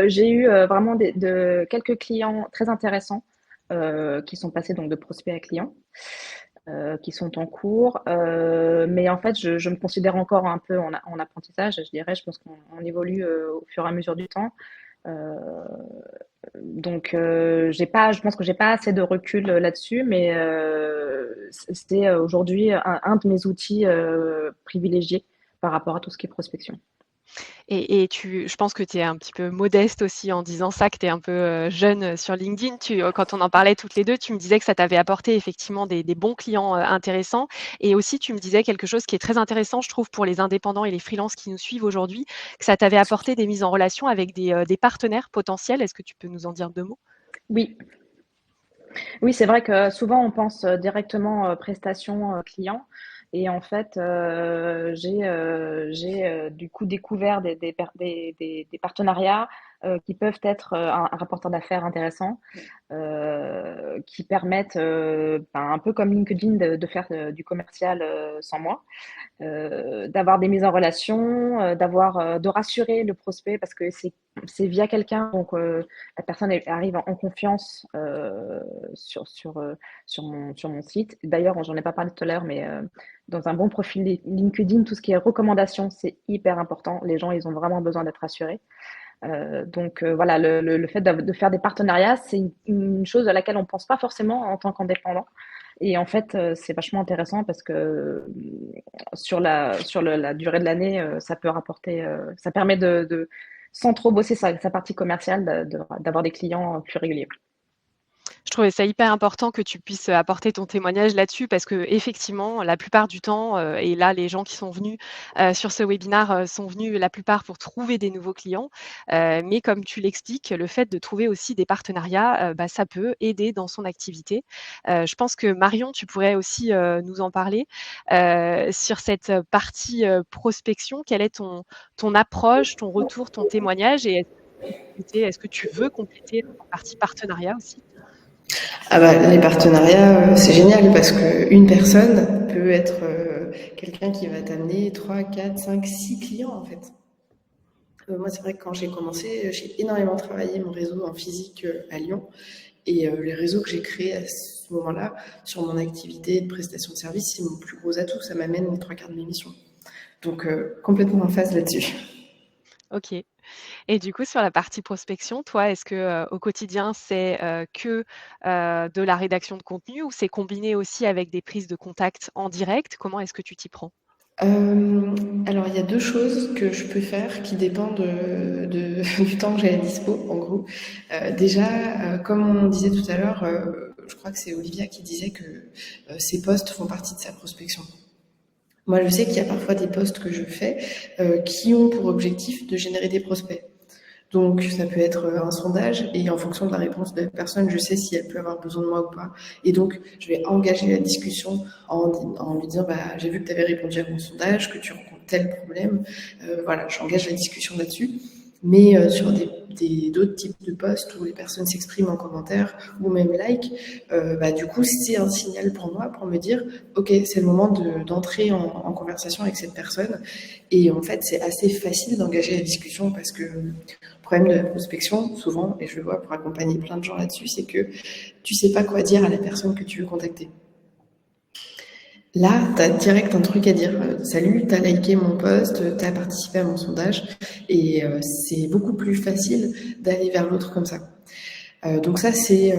J'ai eu vraiment quelques clients très intéressants qui sont passés donc de prospect à client, qui sont en cours. Mais en fait, je me considère encore un peu en apprentissage, je dirais. Je pense qu'on évolue au fur et à mesure du temps. Euh, donc, je pense que j'ai pas assez de recul là-dessus, mais c'est aujourd'hui un de mes outils privilégiés par rapport à tout ce qui est prospection. Et je pense que tu es un petit peu modeste aussi en disant ça, que tu es un peu, jeune, sur LinkedIn. Quand on en parlait toutes les 2, tu me disais que ça t'avait apporté effectivement des bons clients, intéressants, et aussi tu me disais quelque chose qui est très intéressant, je trouve, pour les indépendants et les freelances qui nous suivent aujourd'hui, que ça t'avait apporté des mises en relation avec des partenaires potentiels. Est-ce que tu peux nous en dire 2 mots? Oui, oui, c'est vrai que souvent on pense directement prestations clients. Et en fait, j'ai du coup découvert des partenariats qui peuvent être un rapporteur d'affaires intéressant, qui permettent, un peu comme LinkedIn, de faire du commercial sans moi, d'avoir des mises en relation, de rassurer le prospect parce que c'est c'est via quelqu'un, donc la personne arrive en confiance sur mon site. D'ailleurs, j'en ai pas parlé tout à l'heure, mais dans un bon profil LinkedIn, tout ce qui est recommandations, c'est hyper important. Les gens, ils ont vraiment besoin d'être rassurés. Donc voilà, le fait de faire des partenariats, c'est une chose à laquelle on ne pense pas forcément en tant qu'indépendant. Et en fait, c'est vachement intéressant parce que la durée de l'année, ça peut rapporter, ça permet sans trop bosser sa partie commerciale, d'avoir des clients plus réguliers. Je trouvais ça hyper important que tu puisses apporter ton témoignage là-dessus parce qu'effectivement, la plupart du temps, et là, les gens qui sont venus, sur ce webinaire, sont venus la plupart pour trouver des nouveaux clients. Mais comme tu l'expliques, le fait de trouver aussi des partenariats, bah, ça peut aider dans son activité. Je pense que Marion, tu pourrais aussi, nous en parler, sur cette partie, prospection. Quelle est ton approche, ton retour, ton témoignage et est-ce que tu veux compléter la partie partenariat aussi? Ah bah, les partenariats, c'est génial parce qu'une personne peut être quelqu'un qui va t'amener 3, 4, 5, 6 clients en fait. Moi, c'est vrai que quand j'ai commencé, j'ai énormément travaillé mon réseau en physique à Lyon. Et les réseaux que j'ai créés à ce moment-là, sur mon activité de prestation de service, c'est mon plus gros atout. Ça m'amène les 3 quarts de mes missions. Donc, complètement en phase là-dessus. OK. Et du coup, sur la partie prospection, toi, est-ce que, au quotidien, c'est, que, de la rédaction de contenu ou c'est combiné aussi avec des prises de contact en direct? Comment est-ce que tu t'y prends? Alors, il y a deux choses que je peux faire qui dépendent du temps que j'ai à dispo, en gros. Déjà, comme on disait tout à l'heure, je crois que c'est Olivia qui disait que ces posts font partie de sa prospection. Moi, je sais qu'il y a parfois des posts que je fais qui ont pour objectif de générer des prospects. Donc, ça peut être un sondage et en fonction de la réponse de la personne, je sais si elle peut avoir besoin de moi ou pas. Et donc, je vais engager la discussion en lui disant, bah, j'ai vu que tu avais répondu à mon sondage, que tu rencontres tel problème. Voilà, j'engage la discussion là-dessus. Mais sur d'autres types de posts où les personnes s'expriment en commentaire ou même like, bah, du coup, c'est un signal pour moi pour me dire, OK, c'est le moment d'entrer en conversation avec cette personne. Et en fait, c'est assez facile d'engager la discussion parce que le problème de la prospection, souvent, et je le vois pour accompagner plein de gens là-dessus, c'est que tu sais pas quoi dire à la personne que tu veux contacter. Là, tu as direct un truc à dire. Salut, tu as liké mon post, tu as participé à mon sondage. Et c'est beaucoup plus facile d'aller vers l'autre comme ça. Donc ça, c'est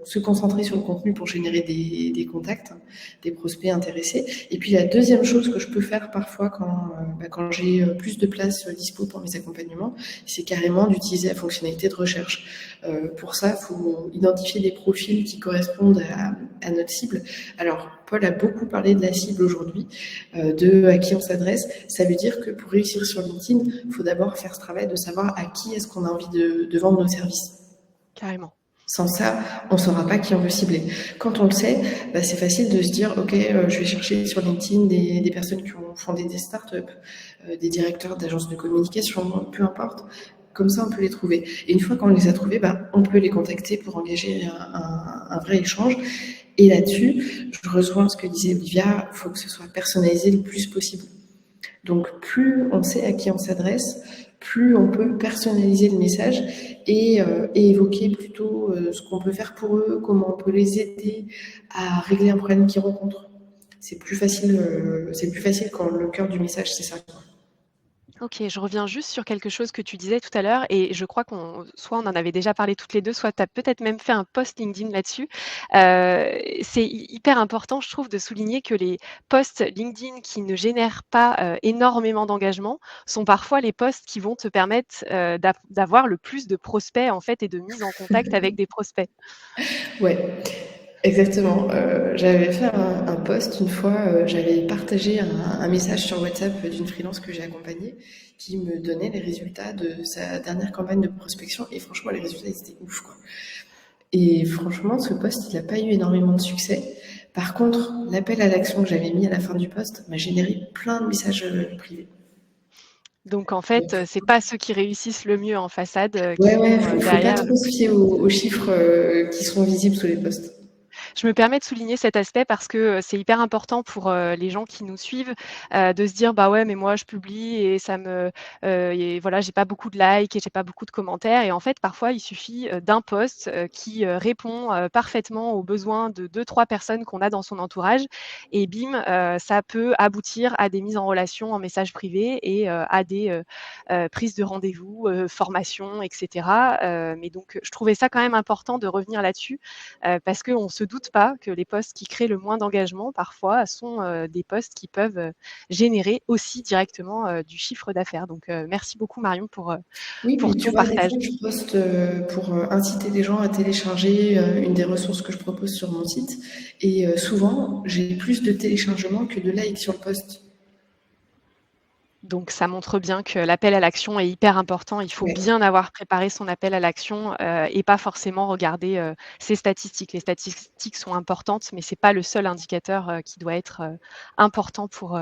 se concentrer sur le contenu pour générer des contacts, des prospects intéressés. Et puis la deuxième chose que je peux faire parfois quand j'ai plus de place dispo pour mes accompagnements, c'est carrément d'utiliser la fonctionnalité de recherche. Pour ça, il faut identifier des profils qui correspondent à notre cible. Alors, Paul a beaucoup parlé de la cible aujourd'hui, de à qui on s'adresse. Ça veut dire que pour réussir sur LinkedIn, il faut d'abord faire ce travail de savoir à qui est-ce qu'on a envie de vendre nos services. Carrément. Sans ça, on ne saura pas qui on veut cibler. Quand on le sait, bah, c'est facile de se dire, OK, je vais chercher sur LinkedIn des personnes qui ont fondé des startups, des directeurs d'agences de communication, peu importe. Comme ça, on peut les trouver. Et une fois qu'on les a trouvés, bah, on peut les contacter pour engager un vrai échange. Et là-dessus, je rejoins ce que disait Olivia, il faut que ce soit personnalisé le plus possible. Donc, plus on sait à qui on s'adresse, plus on peut personnaliser le message et évoquer plutôt ce qu'on peut faire pour eux, comment on peut les aider à régler un problème qu'ils rencontrent. C'est plus facile quand le cœur du message, c'est ça. OK, je reviens juste sur quelque chose que tu disais tout à l'heure et je crois soit on en avait déjà parlé toutes les 2, soit tu as peut-être même fait un post LinkedIn là-dessus. C'est hyper important, je trouve, de souligner que les posts LinkedIn qui ne génèrent pas, énormément d'engagement sont parfois les posts qui vont te permettre, d'avoir le plus de prospects, en fait et de mise en contact avec des prospects. Ouais, exactement. J'avais fait un post une fois, j'avais partagé un message sur WhatsApp d'une freelance que j'ai accompagnée qui me donnait les résultats de sa dernière campagne de prospection et franchement, les résultats, ils étaient ouf, quoi. Et franchement, ce post, il n'a pas eu énormément de succès. Par contre, l'appel à l'action que j'avais mis à la fin du post m'a généré plein de messages privés. Donc en fait, c'est pas ceux qui réussissent le mieux en façade, qui Ouais, vont, faut pas derrière trop se fier aux chiffres qui sont visibles sous les posts. Je me permets de souligner cet aspect parce que c'est hyper important pour les gens qui nous suivent de se dire bah ouais, mais moi je publie et ça me et voilà, j'ai pas beaucoup de likes et j'ai pas beaucoup de commentaires. Et en fait, parfois, il suffit d'un post qui répond parfaitement aux besoins de deux, trois personnes qu'on a dans son entourage. Et bim, ça peut aboutir à des mises en relation en message privé et à des prises de rendez-vous, formations, etc. Mais donc, je trouvais ça quand même important de revenir là-dessus parce qu'on ne se doute pas que les posts qui créent le moins d'engagement, parfois, sont des posts qui peuvent générer aussi directement du chiffre d'affaires. Donc, merci beaucoup Marion Oui, pour puis tu ton vois, des partage. fois, je poste pour inciter les gens à télécharger une des ressources que je propose sur mon site. Et souvent, j'ai plus de téléchargements que de likes sur le post. Donc ça montre bien que l'appel à l'action est hyper important. Il faut Ouais. bien avoir préparé son appel à l'action, et pas forcément regarder, ses statistiques. Les statistiques sont importantes, mais c'est pas le seul indicateur, qui doit être, important pour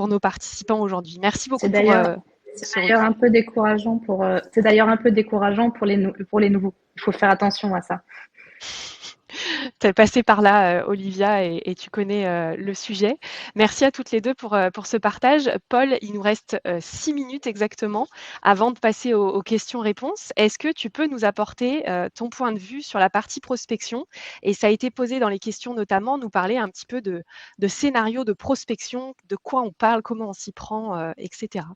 nos participants aujourd'hui. Merci C'est beaucoup pour, d'ailleurs, c'est ce d'ailleurs retour. un peu décourageant c'est d'ailleurs un peu décourageant pour les nouveaux. Il faut faire attention à ça. Tu es passée par là, Olivia, et tu connais, le sujet. Merci à toutes les 2 pour ce partage. Paul, il nous reste, 6 minutes exactement avant de passer aux questions-réponses. Est-ce que tu peux nous apporter, ton point de vue sur la partie prospection? Et ça a été posé dans les questions notamment, nous parler un petit peu de scénarios de prospection, de quoi on parle, comment on s'y prend, et cetera.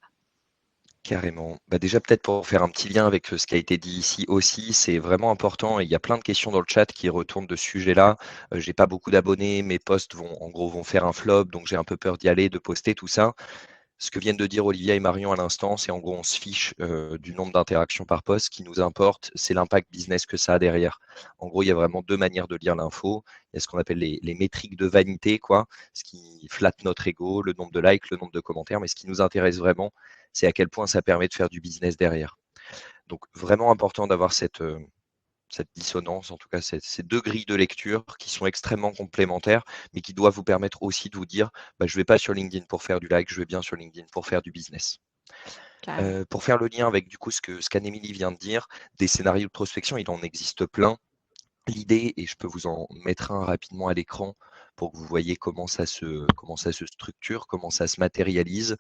Carrément. Bah déjà, peut-être pour faire un petit lien avec ce qui a été dit ici aussi, c'est vraiment important. Et il y a plein de questions dans le chat qui retournent de ce sujet-là. J'ai pas beaucoup d'abonnés, mes posts vont faire un flop, donc j'ai un peu peur d'y aller, de poster tout ça. Ce que viennent de dire Olivia et Marion à l'instant, c'est en gros, on se fiche du nombre d'interactions par poste. Ce qui nous importe, c'est l'impact business que ça a derrière. En gros, il y a vraiment deux manières de lire l'info. Il y a ce qu'on appelle les métriques de vanité, quoi, ce qui flatte notre ego, le nombre de likes, le nombre de commentaires. Mais ce qui nous intéresse vraiment, c'est à quel point ça permet de faire du business derrière. Donc, vraiment important d'avoir cette dissonance, en tout cas ces deux grilles de lecture qui sont extrêmement complémentaires, mais qui doivent vous permettre aussi de vous dire, bah, je ne vais pas sur LinkedIn pour faire du like, je vais bien sur LinkedIn pour faire du business. Carrément. Pour faire le lien avec du coup ce qu'Anne-Émilie vient de dire, des scénarios de prospection, il en existe plein. L'idée, et je peux vous en mettre un rapidement à l'écran pour que vous voyez comment ça se structure, comment ça se matérialise.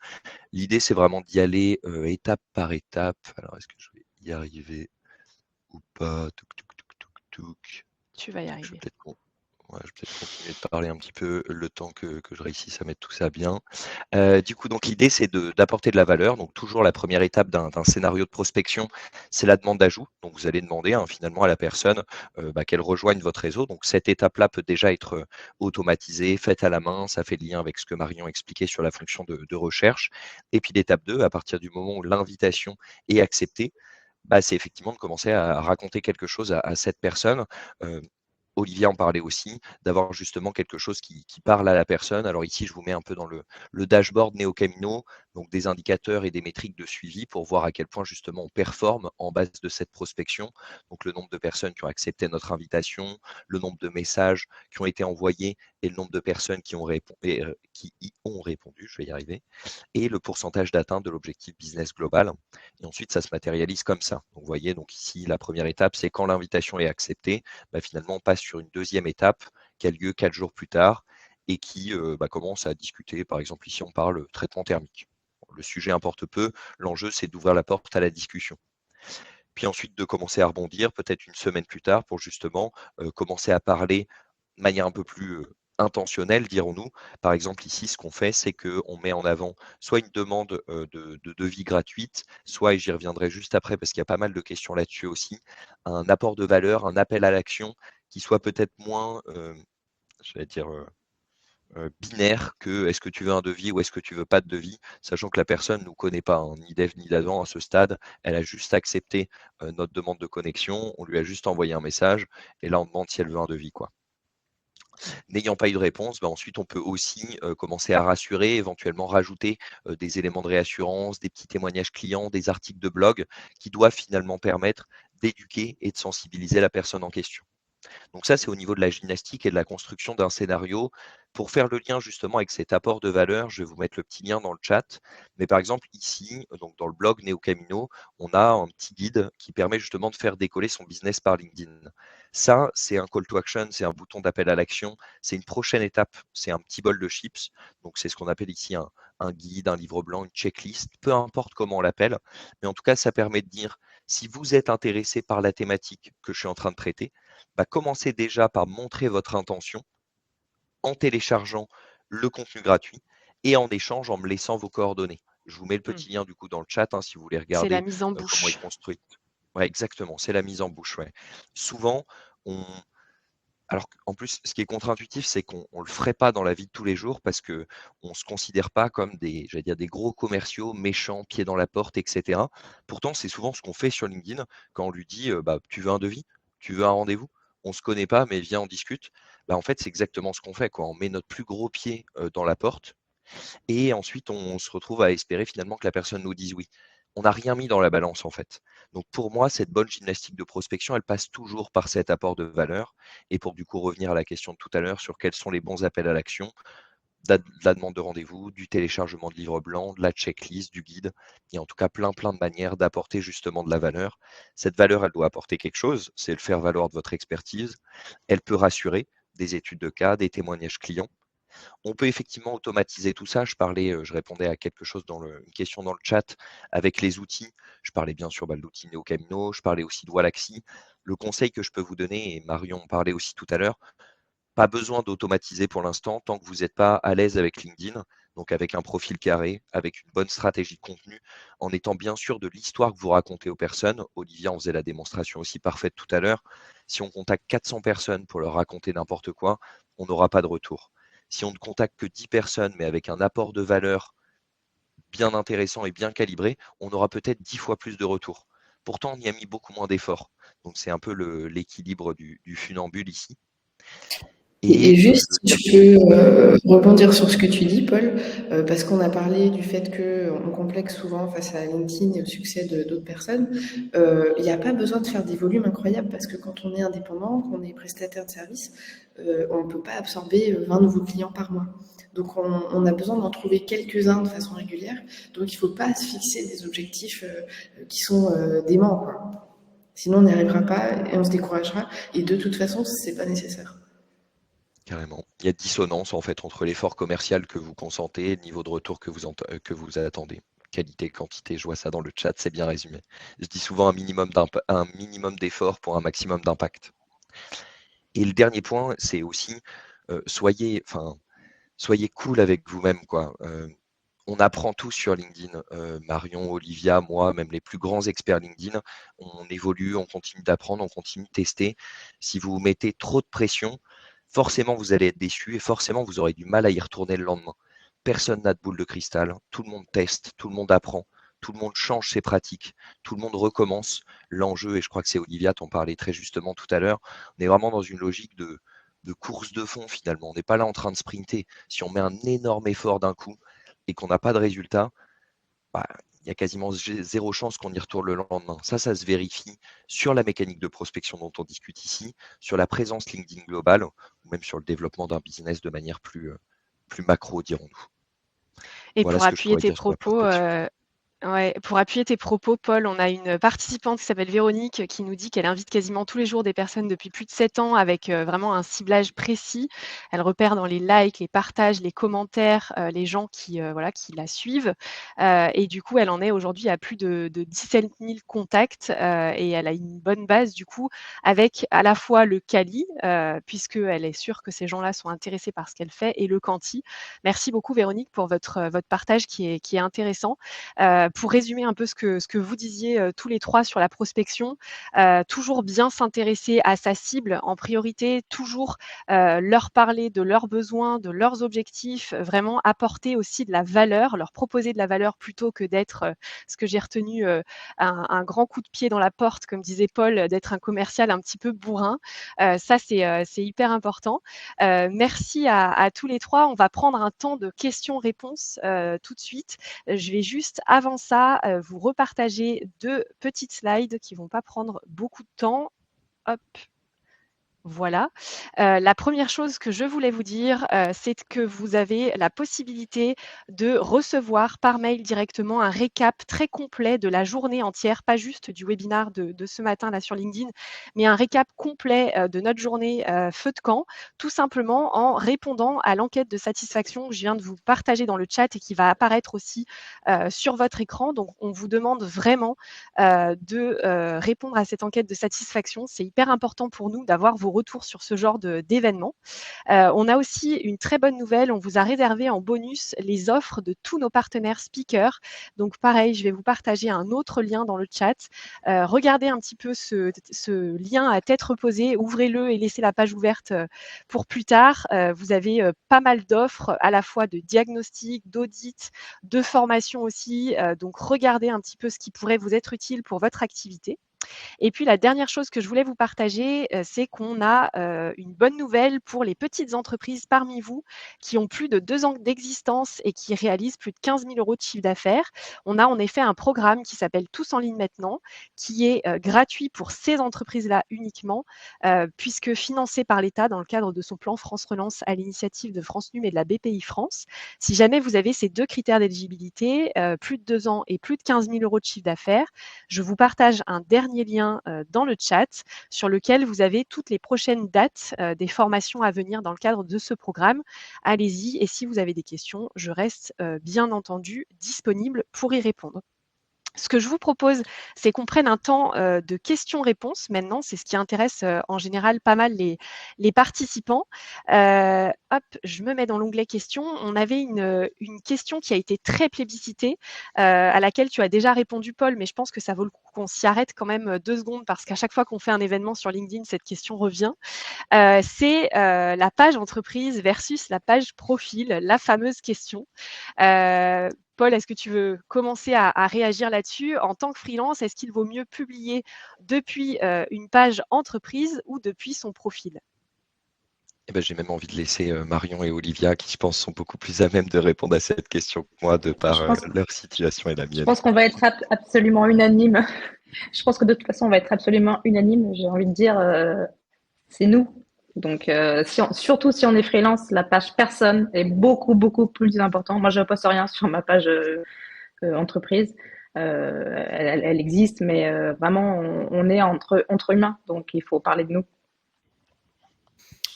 L'idée, c'est vraiment d'y aller étape par étape. Alors, est-ce que je vais y arriver ou pas? Touc, touc, touc, touc, touc. Tu vas y Je vais arriver. peut-être continuer de parler un petit peu le temps que je réussisse à mettre tout ça bien. Du coup, donc l'idée, c'est d'apporter de la valeur. Donc toujours la première étape d'un scénario de prospection, c'est la demande d'ajout. Donc vous allez demander finalement à la personne qu'elle rejoigne votre réseau. Donc cette étape-là peut déjà être automatisée, faite à la main. Ça fait le lien avec ce que Marion expliquait sur la fonction de recherche. Et puis l'étape 2, à partir du moment où l'invitation est acceptée, bah, c'est effectivement de commencer à raconter quelque chose à cette personne. Euh, Olivia en parlait aussi, d'avoir justement quelque chose qui parle à la personne. Alors ici, je vous mets un peu dans le dashboard Neo Camino, donc des indicateurs et des métriques de suivi pour voir à quel point justement on performe en base de cette prospection. Donc le nombre de personnes qui ont accepté notre invitation, le nombre de messages qui ont été envoyés et le nombre de personnes qui y ont répondu, je vais y arriver, et le pourcentage d'atteinte de l'objectif business global. Et ensuite, ça se matérialise comme ça. Donc vous voyez, donc ici, la première étape, c'est quand l'invitation est acceptée, bah, finalement, on passe sur une deuxième étape qui a lieu 4 jours plus tard et qui commence à discuter. Par exemple, ici, on parle traitement thermique. Le sujet importe peu. L'enjeu, c'est d'ouvrir la porte à la discussion. Puis ensuite, de commencer à rebondir, peut-être une semaine plus tard, pour justement commencer à parler de manière un peu plus intentionnelle, dirons-nous. Par exemple, ici, ce qu'on fait, c'est qu'on met en avant soit une demande de devis gratuite, soit, et j'y reviendrai juste après, parce qu'il y a pas mal de questions là-dessus aussi, un apport de valeur, un appel à l'action qui soit peut-être moins, je vais dire, binaire que est-ce que tu veux un devis ou est-ce que tu veux pas de devis, sachant que la personne ne nous connaît pas, hein, ni d'Ève ni d'Adam à ce stade. Elle a juste accepté notre demande de connexion, on lui a juste envoyé un message et là on demande si elle veut un devis, quoi. N'ayant pas eu de réponse, bah, ensuite on peut aussi commencer à rassurer, éventuellement rajouter des éléments de réassurance, des petits témoignages clients, des articles de blog qui doivent finalement permettre d'éduquer et de sensibiliser la personne en question. Donc ça, c'est au niveau de la gymnastique et de la construction d'un scénario. Pour faire le lien justement avec cet apport de valeur, je vais vous mettre le petit lien dans le chat. Mais par exemple, ici, donc dans le blog Neo Camino, on a un petit guide qui permet justement de faire décoller son business par LinkedIn. Ça, c'est un call to action, c'est un bouton d'appel à l'action, c'est une prochaine étape, c'est un petit bol de chips. Donc c'est ce qu'on appelle ici un guide, un livre blanc, une checklist, peu importe comment on l'appelle. Mais en tout cas, ça permet de dire, si vous êtes intéressé par la thématique que je suis en train de traiter, bah, commencez déjà par montrer votre intention en téléchargeant le contenu gratuit et en échange en me laissant vos coordonnées. Je vous mets le Mmh. petit lien du coup dans le chat si vous voulez C'est la regarder mise en comment est bouche. construite. Ouais, exactement, c'est la mise en bouche. Ouais. Souvent, on... alors en plus, ce qui est contre-intuitif, c'est qu'on ne le ferait pas dans la vie de tous les jours parce qu'on ne se considère pas comme j'allais dire, des gros commerciaux méchants, pieds dans la porte, etc. Pourtant, c'est souvent ce qu'on fait sur LinkedIn quand on lui dit bah, tu veux un devis, tu veux un rendez-vous, on ne se connaît pas, mais viens, on discute. Bah, en fait, c'est exactement ce qu'on fait, quoi. On met notre plus gros pied dans la porte et ensuite on se retrouve à espérer finalement que la personne nous dise oui. On n'a rien mis dans la balance en fait. Donc pour moi, cette bonne gymnastique de prospection, elle passe toujours par cet apport de valeur. Et pour du coup revenir à la question de tout à l'heure sur quels sont les bons appels à l'action, de la demande de rendez-vous, du téléchargement de livres blancs, de la checklist, du guide, et en tout cas plein de manières d'apporter justement de la valeur. Cette valeur, elle doit apporter quelque chose, c'est le faire valoir de votre expertise. Elle peut rassurer, des études de cas, des témoignages clients. On peut effectivement automatiser tout ça. Je répondais à quelque chose une question dans le chat avec les outils. Je parlais bien sûr de l'outil Neo Camino, je parlais aussi de Wallaxy. Le conseil que je peux vous donner, et Marion en parlait aussi tout à l'heure, pas besoin d'automatiser pour l'instant tant que vous n'êtes pas à l'aise avec LinkedIn, donc avec un profil carré, avec une bonne stratégie de contenu, en étant bien sûr de l'histoire que vous racontez aux personnes. Olivia en faisait la démonstration aussi parfaite tout à l'heure. Si on contacte 400 personnes pour leur raconter n'importe quoi, on n'aura pas de retour. Si on ne contacte que 10 personnes, mais avec un apport de valeur bien intéressant et bien calibré, on aura peut-être 10 fois plus de retours. Pourtant, on y a mis beaucoup moins d'efforts. Donc c'est un peu l'équilibre du funambule ici. Et Et juste, le si je dernier peux rebondir sur ce que tu dis, Paul, parce qu'on a parlé du fait qu'on complexe souvent face à LinkedIn et au succès d'autres personnes, il n'y a pas besoin de faire des volumes incroyables parce que quand on est indépendant, qu'on est prestataire de service, on ne peut pas absorber 20 nouveaux clients par mois. Donc on a besoin d'en trouver quelques-uns de façon régulière. Donc il ne faut pas se fixer des objectifs qui sont déments, quoi. Sinon on n'y arrivera pas et on se découragera. Et de toute façon, c'est pas nécessaire. Carrément. Il y a dissonance en fait entre l'effort commercial que vous consentez et le niveau de retour que vous attendez. Qualité, quantité, je vois ça dans le chat, c'est bien résumé. Je dis souvent un minimum d'effort pour un maximum d'impact. Et le dernier point, c'est aussi soyez cool avec vous-même, quoi. On apprend tous sur LinkedIn. Marion, Olivia, moi, même les plus grands experts LinkedIn, on évolue, on continue d'apprendre, on continue de tester. Si vous vous mettez trop de pression, forcément vous allez être déçu et forcément vous aurez du mal à y retourner le lendemain. Personne n'a de boule de cristal, tout le monde teste, tout le monde apprend, tout le monde change ses pratiques, tout le monde recommence. L'enjeu, et je crois que c'est Olivia, t'en parlais très justement tout à l'heure, on est vraiment dans une logique de course de fond finalement. On n'est pas là en train de sprinter. Si on met un énorme effort d'un coup et qu'on n'a pas de résultat, bah, il y a quasiment zéro chance qu'on y retourne le lendemain. Ça se vérifie sur la mécanique de prospection dont on discute ici, sur la présence LinkedIn globale, ou même sur le développement d'un business de manière plus macro, dirons-nous. Et Voilà pour ce que je appuyer pourrais tes dire sur la propos, prospection. ouais, pour appuyer tes propos, Paul, on a une participante qui s'appelle Véronique qui nous dit qu'elle invite quasiment tous les jours des personnes depuis plus de 7 ans avec vraiment un ciblage précis. Elle repère dans les likes, les partages, les commentaires, les gens qui, voilà, qui la suivent. Et du coup, elle en est aujourd'hui à plus de 17 000 contacts et elle a une bonne base du coup avec à la fois le quali, puisqu'elle est sûre que ces gens-là sont intéressés par ce qu'elle fait, et le quanti. Merci beaucoup Véronique pour votre partage qui est intéressant. Pour résumer un peu ce que vous disiez tous les trois sur la prospection, toujours bien s'intéresser à sa cible en priorité, toujours leur parler de leurs besoins, de leurs objectifs, vraiment apporter aussi de la valeur, leur proposer de la valeur plutôt que d'être, ce que j'ai retenu, un grand coup de pied dans la porte, comme disait Paul, d'être un commercial un petit peu bourrin. Ça, c'est hyper important. Merci à tous les trois. On va prendre un temps de questions-réponses tout de suite. Je vais juste, avant ça, vous repartager 2 petites slides qui vont pas prendre beaucoup de temps. Hop, Voilà. La première chose que je voulais vous dire, c'est que vous avez la possibilité de recevoir par mail directement un récap très complet de la journée entière, pas juste du webinar de ce matin là sur LinkedIn, mais un récap complet, de notre journée, feu de camp, tout simplement en répondant à l'enquête de satisfaction que je viens de vous partager dans le chat et qui va apparaître aussi, sur votre écran. Donc on vous demande vraiment, de, répondre à cette enquête de satisfaction. C'est hyper important pour nous d'avoir vos retours sur ce genre d'événement. On a aussi une très bonne nouvelle, on vous a réservé en bonus les offres de tous nos partenaires speakers. Donc pareil, je vais vous partager un autre lien dans le chat. Regardez un petit peu ce lien à tête reposée, ouvrez-le et laissez la page ouverte pour plus tard. Vous avez pas mal d'offres à la fois de diagnostic, d'audit, de formation aussi. Donc regardez un petit peu ce qui pourrait vous être utile pour votre activité. Et puis la dernière chose que je voulais vous partager, c'est qu'on a, une bonne nouvelle pour les petites entreprises parmi vous qui ont plus de 2 ans d'existence et qui réalisent plus de 15 000 € de chiffre d'affaires. On a en effet un programme qui s'appelle Tous en ligne maintenant, qui est, gratuit pour ces entreprises-là uniquement, puisque financé par l'État dans le cadre de son plan France Relance à l'initiative de France Num et de la BPI France. Si jamais vous avez ces 2 critères d'éligibilité, plus de 2 ans et plus de 15 000 € de chiffre d'affaires, je vous partage un dernier lien dans le chat sur lequel vous avez toutes les prochaines dates des formations à venir dans le cadre de ce programme. Allez-y et si vous avez des questions, je reste bien entendu disponible pour y répondre. Ce que je vous propose, c'est qu'on prenne un temps de questions-réponses maintenant. C'est ce qui intéresse en général pas mal les participants. Hop, je me mets dans l'onglet questions. On avait une question qui a été très plébiscitée, à laquelle tu as déjà répondu, Paul, mais je pense que ça vaut le coup qu'on s'y arrête quand même 2 secondes parce qu'à chaque fois qu'on fait un événement sur LinkedIn, cette question revient. C'est la page entreprise versus la page profil, la fameuse question. Paul, est-ce que tu veux commencer à réagir là-dessus? En tant que freelance, est-ce qu'il vaut mieux publier depuis une page entreprise ou depuis son profil? Eh ben, j'ai même envie de laisser Marion et Olivia, qui je pense sont beaucoup plus à même de répondre à cette question que moi, de par Je pense, leur situation et la je mienne. pense qu'on va être absolument unanime. Je pense que de toute façon, on va être absolument unanime. J'ai envie de dire, c'est nous. Donc, surtout si on est freelance, la page personne est beaucoup, beaucoup plus importante. Moi, je ne poste rien sur ma page entreprise. Elle existe, mais vraiment, on est entre humains. Donc, il faut parler de nous.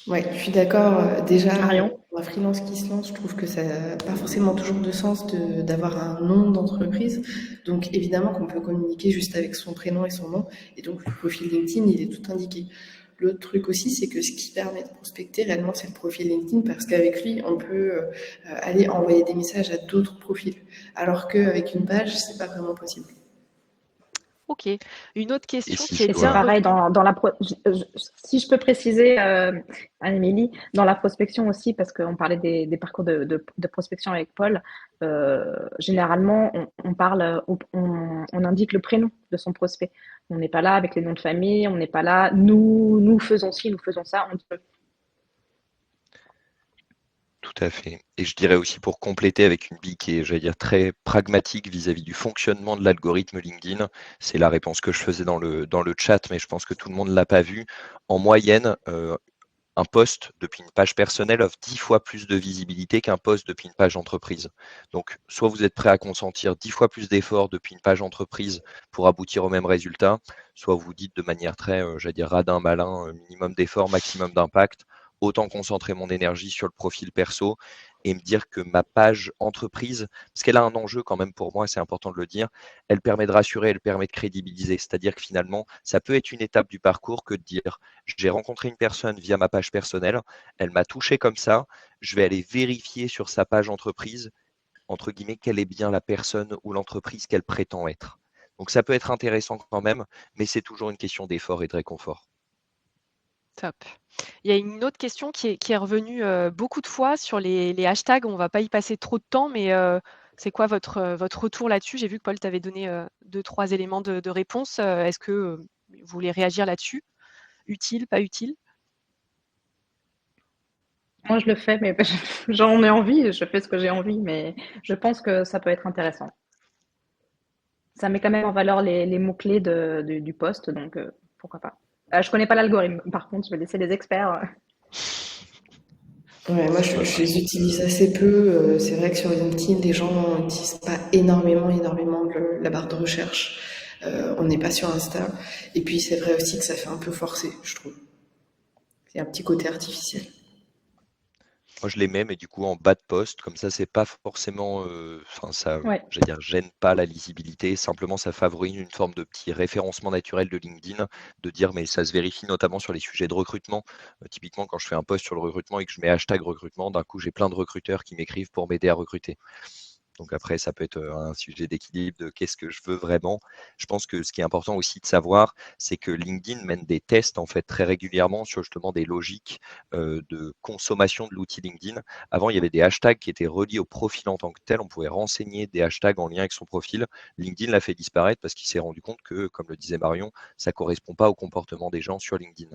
Ouais, je suis d'accord. Déjà, Marion? pour un freelance qui se lance, je trouve que ça n'a pas forcément toujours de sens d'avoir un nom d'entreprise. Donc, évidemment qu'on peut communiquer juste avec son prénom et son nom. Et donc, le profil LinkedIn, il est tout indiqué. L'autre truc aussi, c'est que ce qui permet de prospecter réellement, c'est le profil LinkedIn parce qu'avec lui, on peut aller envoyer des messages à d'autres profils. Alors qu'avec une page, c'est pas vraiment possible. Ok. Une autre Et question si qui je est Et c'est bien dois, pareil si je peux préciser, Anne-Émilie, dans la prospection aussi, parce qu'on parlait des parcours de prospection avec Paul, généralement, on parle, on indique le prénom de son prospect. On n'est pas là avec les noms de famille, on n'est pas là, nous faisons ci, nous faisons ça. tout à fait. Et je dirais aussi pour compléter avec une bille qui est, j'allais dire, très pragmatique vis-à-vis du fonctionnement de l'algorithme LinkedIn, c'est la réponse que je faisais dans le chat, mais je pense que tout le monde ne l'a pas vu. En moyenne, un post depuis une page personnelle offre 10 fois plus de visibilité qu'un post depuis une page entreprise. Donc, soit vous êtes prêt à consentir 10 fois plus d'efforts depuis une page entreprise pour aboutir au même résultat, soit vous dites de manière très, j'allais dire, radin, malin, minimum d'efforts, maximum d'impact, autant concentrer mon énergie sur le profil perso et me dire que ma page entreprise, parce qu'elle a un enjeu quand même pour moi, c'est important de le dire, elle permet de rassurer, elle permet de crédibiliser. C'est-à-dire que finalement, ça peut être une étape du parcours que de dire j'ai rencontré une personne via ma page personnelle, elle m'a touché comme ça, je vais aller vérifier sur sa page entreprise, entre guillemets, quelle est bien la personne ou l'entreprise qu'elle prétend être. Donc ça peut être intéressant quand même, mais c'est toujours une question d'effort et de réconfort. Top. Il y a une autre question qui est revenue beaucoup de fois sur les hashtags. On ne va pas y passer trop de temps, mais c'est quoi votre retour là-dessus? J'ai vu que Paul t'avait donné 2-3 éléments de réponse. Est-ce que vous voulez réagir là-dessus? Utile, pas utile? Moi, je le fais, mais j'en ai envie, je fais ce que j'ai envie, mais je pense que ça peut être intéressant. Ça met quand même en valeur les mots-clés du poste, donc pourquoi pas. Je connais pas l'algorithme. Par contre, je vais laisser les experts. Ouais, moi, je les utilise assez peu. C'est vrai que sur LinkedIn, les gens n'utilisent pas énormément la barre de recherche. On n'est pas sur Insta. Et puis, c'est vrai aussi que ça fait un peu forcé, je trouve. C'est un petit côté artificiel. Moi, je les mets, mais du coup, en bas de poste, comme ça, c'est pas forcément, enfin, ça, Ouais. j'allais dire, gêne pas la lisibilité. Simplement, ça favorise une forme de petit référencement naturel de LinkedIn, de dire, mais ça se vérifie notamment sur les sujets de recrutement. Typiquement, quand je fais un post sur le recrutement et que je mets hashtag recrutement, d'un coup, j'ai plein de recruteurs qui m'écrivent pour m'aider à recruter. Donc après, ça peut être un sujet d'équilibre de qu'est-ce que je veux vraiment. Je pense que ce qui est important aussi de savoir, c'est que LinkedIn mène des tests en fait très régulièrement sur justement des logiques de consommation de l'outil LinkedIn. Avant, il y avait des hashtags qui étaient reliés au profil en tant que tel. On pouvait renseigner des hashtags en lien avec son profil. LinkedIn l'a fait disparaître parce qu'il s'est rendu compte que, comme le disait Marion, ça ne correspond pas au comportement des gens sur LinkedIn.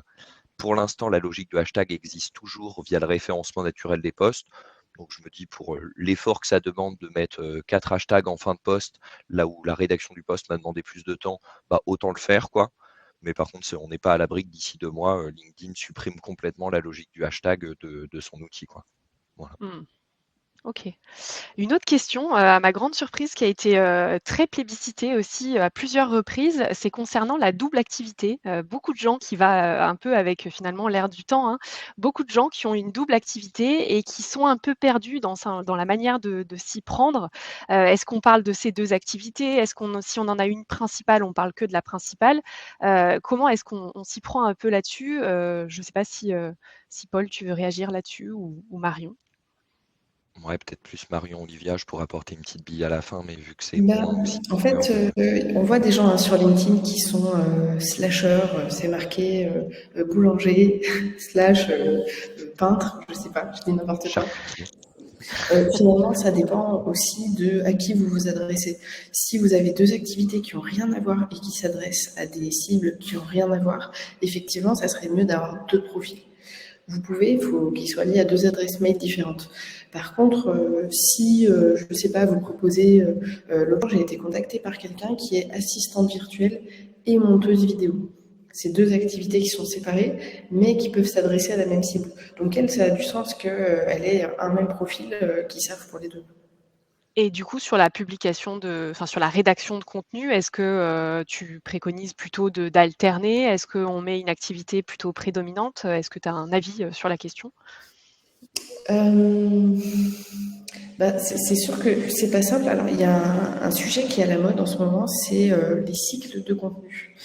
Pour l'instant, la logique de hashtag existe toujours via le référencement naturel des posts. Donc je me dis pour l'effort que ça demande de mettre 4 hashtags en fin de poste, là où la rédaction du poste m'a demandé plus de temps, bah, autant le faire, quoi. Mais par contre, on n'est pas à l'abri que d'ici 2 mois, LinkedIn supprime complètement la logique du hashtag de son outil, quoi. Voilà. Mmh. OK. Une autre question, à ma grande surprise qui a été, très plébiscitée aussi à plusieurs reprises, c'est concernant la double activité. Beaucoup de gens qui va, un peu avec, finalement l'air du temps, hein, beaucoup de gens qui ont une double activité et qui sont un peu perdus dans la manière de s'y prendre. Est-ce qu'on parle de ces 2 activités? Si on en a une principale, on parle que de la principale? Comment est-ce qu'on s'y prend un peu là-dessus? Je ne sais pas si Paul, tu veux réagir là-dessus ou Marion? Ouais, peut-être plus Marion Olivia, je pourrais apporter une petite bille à la fin, mais vu que c'est Bah, moi aussi en qui me fait, on voit des gens hein, sur LinkedIn qui sont slasheurs, c'est marqué boulanger, slash peintre, je sais pas, je dis n'importe quoi. charcutier. Finalement, ça dépend aussi de à qui vous vous adressez. Si vous avez deux activités qui ont rien à voir et qui s'adressent à des cibles qui ont rien à voir, effectivement, ça serait mieux d'avoir deux profils. Vous pouvez, il faut qu'ils soient liés à deux adresses mail différentes. Par contre, si, je ne sais pas, vous proposez, l'autre jour, j'ai été contactée par quelqu'un qui est assistante virtuelle et monteuse vidéo. C'est deux activités qui sont séparées, mais qui peuvent s'adresser à la même cible. Donc elle, ça a du sens qu'elle ait un même profil qui serve pour les deux. Et du coup, sur la sur la rédaction de contenu, est-ce que, tu préconises plutôt d'alterner? Est-ce qu'on met une activité plutôt prédominante? Est-ce que tu as un avis, sur la question? Euh, Bah, c'est sûr que c'est pas simple. Alors, il y a un sujet qui est à la mode en ce moment, c'est les cycles de contenu.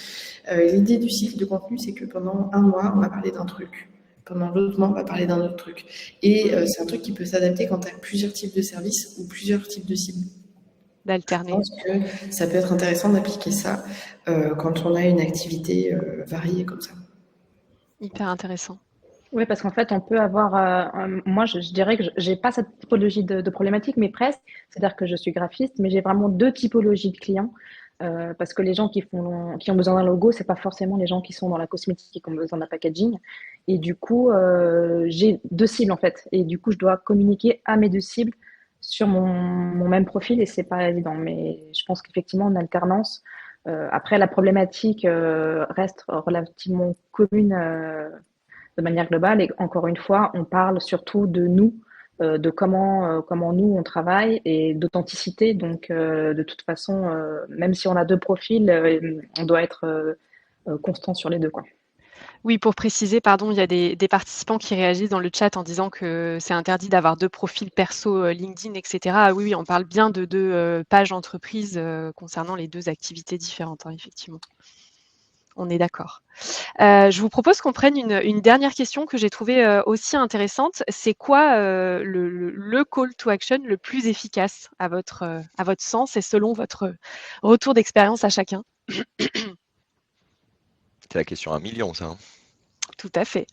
L'idée du cycle de contenu, c'est que pendant un mois, on va parler d'un truc. Pendant l'autre mois, on va parler d'un autre truc. Et Mmh. c'est un truc qui peut s'adapter quand tu as plusieurs types de services ou plusieurs types de cibles. Je D'alterner. pense que ça peut être intéressant d'appliquer ça quand on a une activité variée comme ça. Hyper intéressant. Oui, parce qu'en fait, on peut avoir. Moi, je dirais que j'ai pas cette typologie de problématique, mais presque. C'est-à-dire que je suis graphiste, mais j'ai vraiment deux typologies de clients. Parce que les gens qui ont besoin d'un logo, c'est pas forcément les gens qui sont dans la cosmétique et qui ont besoin d'un packaging. Et du coup, j'ai deux cibles en fait. Et du coup, je dois communiquer à mes deux cibles sur mon même profil et c'est pas évident. Mais je pense qu'effectivement, en alternance, après, la problématique reste relativement commune. De manière globale. Et encore une fois, on parle surtout de nous, de comment nous on travaille et d'authenticité. Donc, de toute façon, même si on a deux profils, on doit être constant sur les deux, quoi. Oui, pour préciser, pardon, il y a des participants qui réagissent dans le chat en disant que c'est interdit d'avoir 2 profils perso, LinkedIn et cetera. Ah oui, oui, on parle bien de 2 pages entreprises, concernant les 2 activités différentes, hein, effectivement. On est d'accord. Je vous propose qu'on prenne une dernière question que j'ai trouvée, aussi intéressante. C'est quoi, le call to action le plus efficace à votre sens et selon votre retour d'expérience à chacun? C'est la question à 1 million, ça, hein. Tout à fait.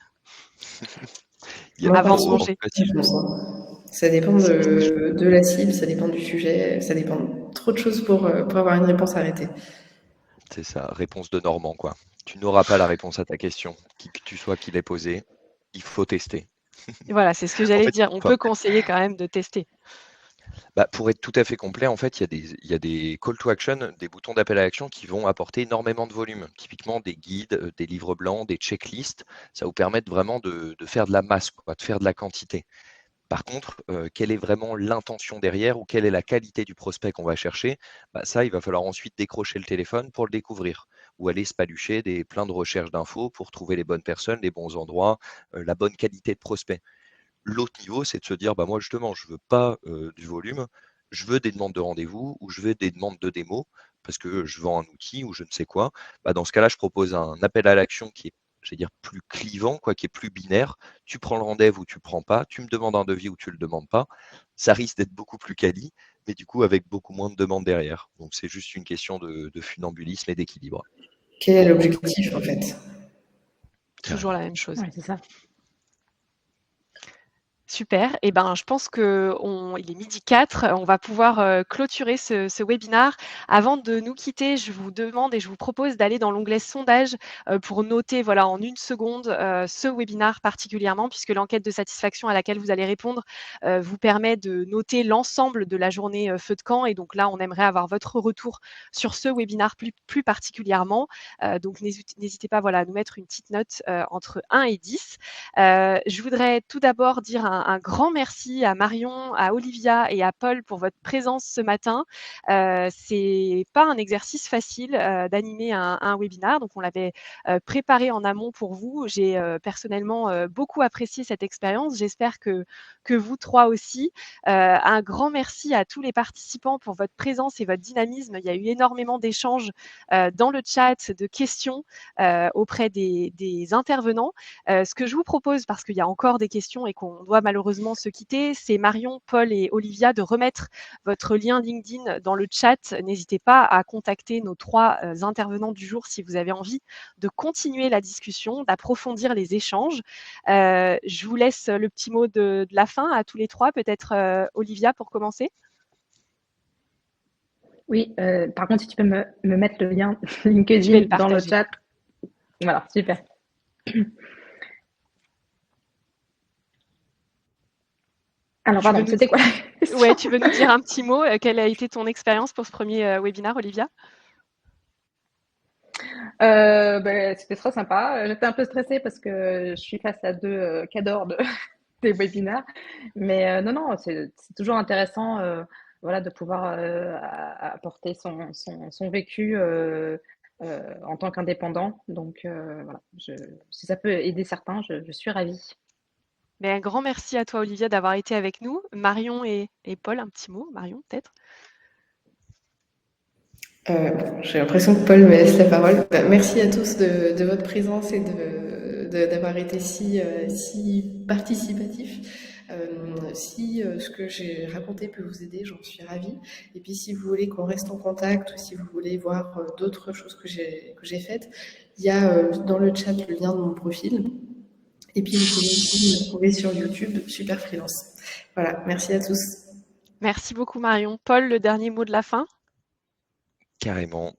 Moi, Avant de perso, En tout manger. cas, je pense, hein. Ça dépend de la cible, ça dépend du sujet, ça dépend de trop de choses pour avoir une réponse arrêtée. c'est ça, réponse de Normand, quoi. Tu n'auras pas la réponse à ta question, qui que tu sois qui l'ait posée, il faut tester. Voilà, c'est ce que En j'allais fait, dire. On enfin, peut conseiller quand même de tester. Pour être tout à fait complet, en fait, il y a des call to action, des boutons d'appel à l'action qui vont apporter énormément de volume. Typiquement des guides, des livres blancs, des checklists. Ça vous permet vraiment de faire de la masse, quoi, de faire de la quantité. Par contre, quelle est vraiment l'intention derrière ou quelle est la qualité du prospect qu'on va chercher? Ça, il va falloir ensuite décrocher le téléphone pour le découvrir ou aller se palucher plein de recherches d'infos pour trouver les bonnes personnes, les bons endroits, la bonne qualité de prospect. L'autre niveau, c'est de se dire, moi justement, je veux pas du volume, je veux des demandes de rendez-vous ou je veux des demandes de démo parce que je vends un outil ou je ne sais quoi. Dans ce cas-là, je propose un appel à l'action qui est, je vais dire, plus clivant, quoi, qui est plus binaire. Tu prends le rendez-vous ou tu ne prends pas, tu me demandes un devis ou tu ne le demandes pas. Ça risque d'être beaucoup plus quali, mais du coup avec beaucoup moins de demandes derrière. Donc c'est juste une question de funambulisme et d'équilibre. Quel est l'objectif en fait? Toujours la même chose. Ouais, c'est ça. Super. Et je pense qu'il est 12h04. On va pouvoir clôturer ce webinaire. Avant de nous quitter, je vous demande et je vous propose d'aller dans l'onglet sondage pour noter en 1 seconde ce webinaire particulièrement, puisque l'enquête de satisfaction à laquelle vous allez répondre vous permet de noter l'ensemble de la journée feu de camp. Et donc là, on aimerait avoir votre retour sur ce webinaire plus particulièrement. Donc n'hésitez pas à nous mettre une petite note entre 1 et 10. Je voudrais tout d'abord dire un grand merci à Marion, à Olivia et à Paul pour votre présence ce matin. C'est pas un exercice facile d'animer un webinaire, donc on l'avait préparé en amont pour vous. J'ai personnellement beaucoup apprécié cette expérience. J'espère que vous trois aussi. Un grand merci à tous les participants pour votre présence et votre dynamisme. Il y a eu énormément d'échanges dans le chat, de questions auprès des intervenants. Ce que je vous propose, parce qu'il y a encore des questions et qu'on doit malheureusement se quitter, c'est Marion, Paul et Olivia de remettre votre lien LinkedIn dans le chat. N'hésitez pas à contacter nos 3 intervenants du jour si vous avez envie de continuer la discussion, d'approfondir les échanges. Je vous laisse le petit mot de la fin à tous les 3, peut-être Olivia pour commencer. Oui, par contre, si tu peux me mettre le lien LinkedIn dans le chat. Voilà, super. Alors, pardon, c'était quoi la question? Ouais, tu veux nous dire un petit mot? Quelle a été ton expérience pour ce premier webinaire, Olivia? C'était très sympa. J'étais un peu stressée parce que je suis face à 2 cadors des webinaires. Mais non, c'est toujours intéressant de pouvoir apporter son vécu en tant qu'indépendant. Donc, voilà, si ça peut aider certains, je suis ravie. Un grand merci à toi, Olivia, d'avoir été avec nous. Marion et Paul, un petit mot. Marion, peut-être? J'ai l'impression que Paul me laisse la parole. Merci à tous de votre présence et d'avoir été si participatif. Si ce que j'ai raconté peut vous aider, j'en suis ravie. Et puis si vous voulez qu'on reste en contact ou si vous voulez voir d'autres choses que j'ai faites, il y a dans le chat le lien de mon profil. Et puis vous pouvez aussi me trouver sur YouTube, Super Freelance. Voilà, merci à tous. Merci beaucoup Marion. Paul, le dernier mot de la fin? Carrément.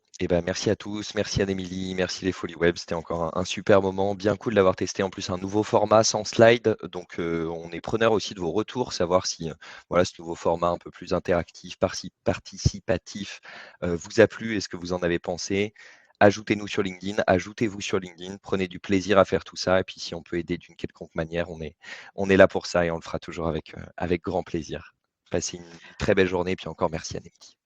Merci à tous, merci Anne-Émilie, merci les Folies Web, c'était encore un super moment, bien cool d'avoir testé en plus un nouveau format sans slide, donc on est preneur aussi de vos retours, savoir si ce nouveau format un peu plus interactif, participatif vous a plu, est-ce que vous en avez pensé? Ajoutez-nous sur LinkedIn, ajoutez-vous sur LinkedIn, prenez du plaisir à faire tout ça, et puis si on peut aider d'une quelconque manière, on est là pour ça et on le fera toujours avec grand plaisir. Passez une très belle journée, et puis encore merci Anne-Émilie.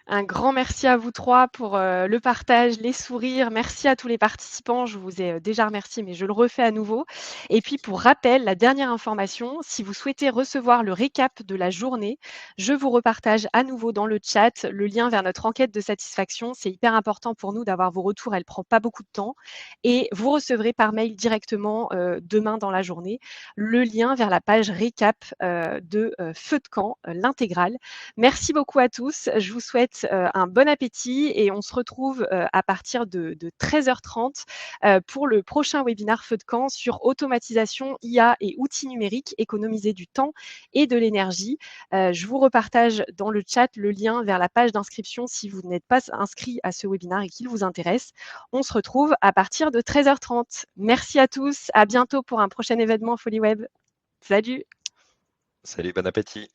Un grand merci à vous 3 pour le partage, les sourires. Merci à tous les participants. Je vous ai déjà remercié, mais je le refais à nouveau. Et puis, pour rappel, la dernière information, si vous souhaitez recevoir le récap de la journée, je vous repartage à nouveau dans le chat le lien vers notre enquête de satisfaction. C'est hyper important pour nous d'avoir vos retours. Elle ne prend pas beaucoup de temps. Et vous recevrez par mail directement demain dans la journée le lien vers la page récap de Feu de camp, l'intégrale. Merci beaucoup à tous. Je vous souhaite un bon appétit et on se retrouve à partir de 13h30 pour le prochain webinaire Feu de camp sur automatisation, IA et outils numériques, économiser du temps et de l'énergie. Je vous repartage dans le chat le lien vers la page d'inscription si vous n'êtes pas inscrit à ce webinaire et qu'il vous intéresse. On se retrouve à partir de 13h30. Merci à tous. À bientôt pour un prochain événement Folie Web. Salut. Salut, bon appétit.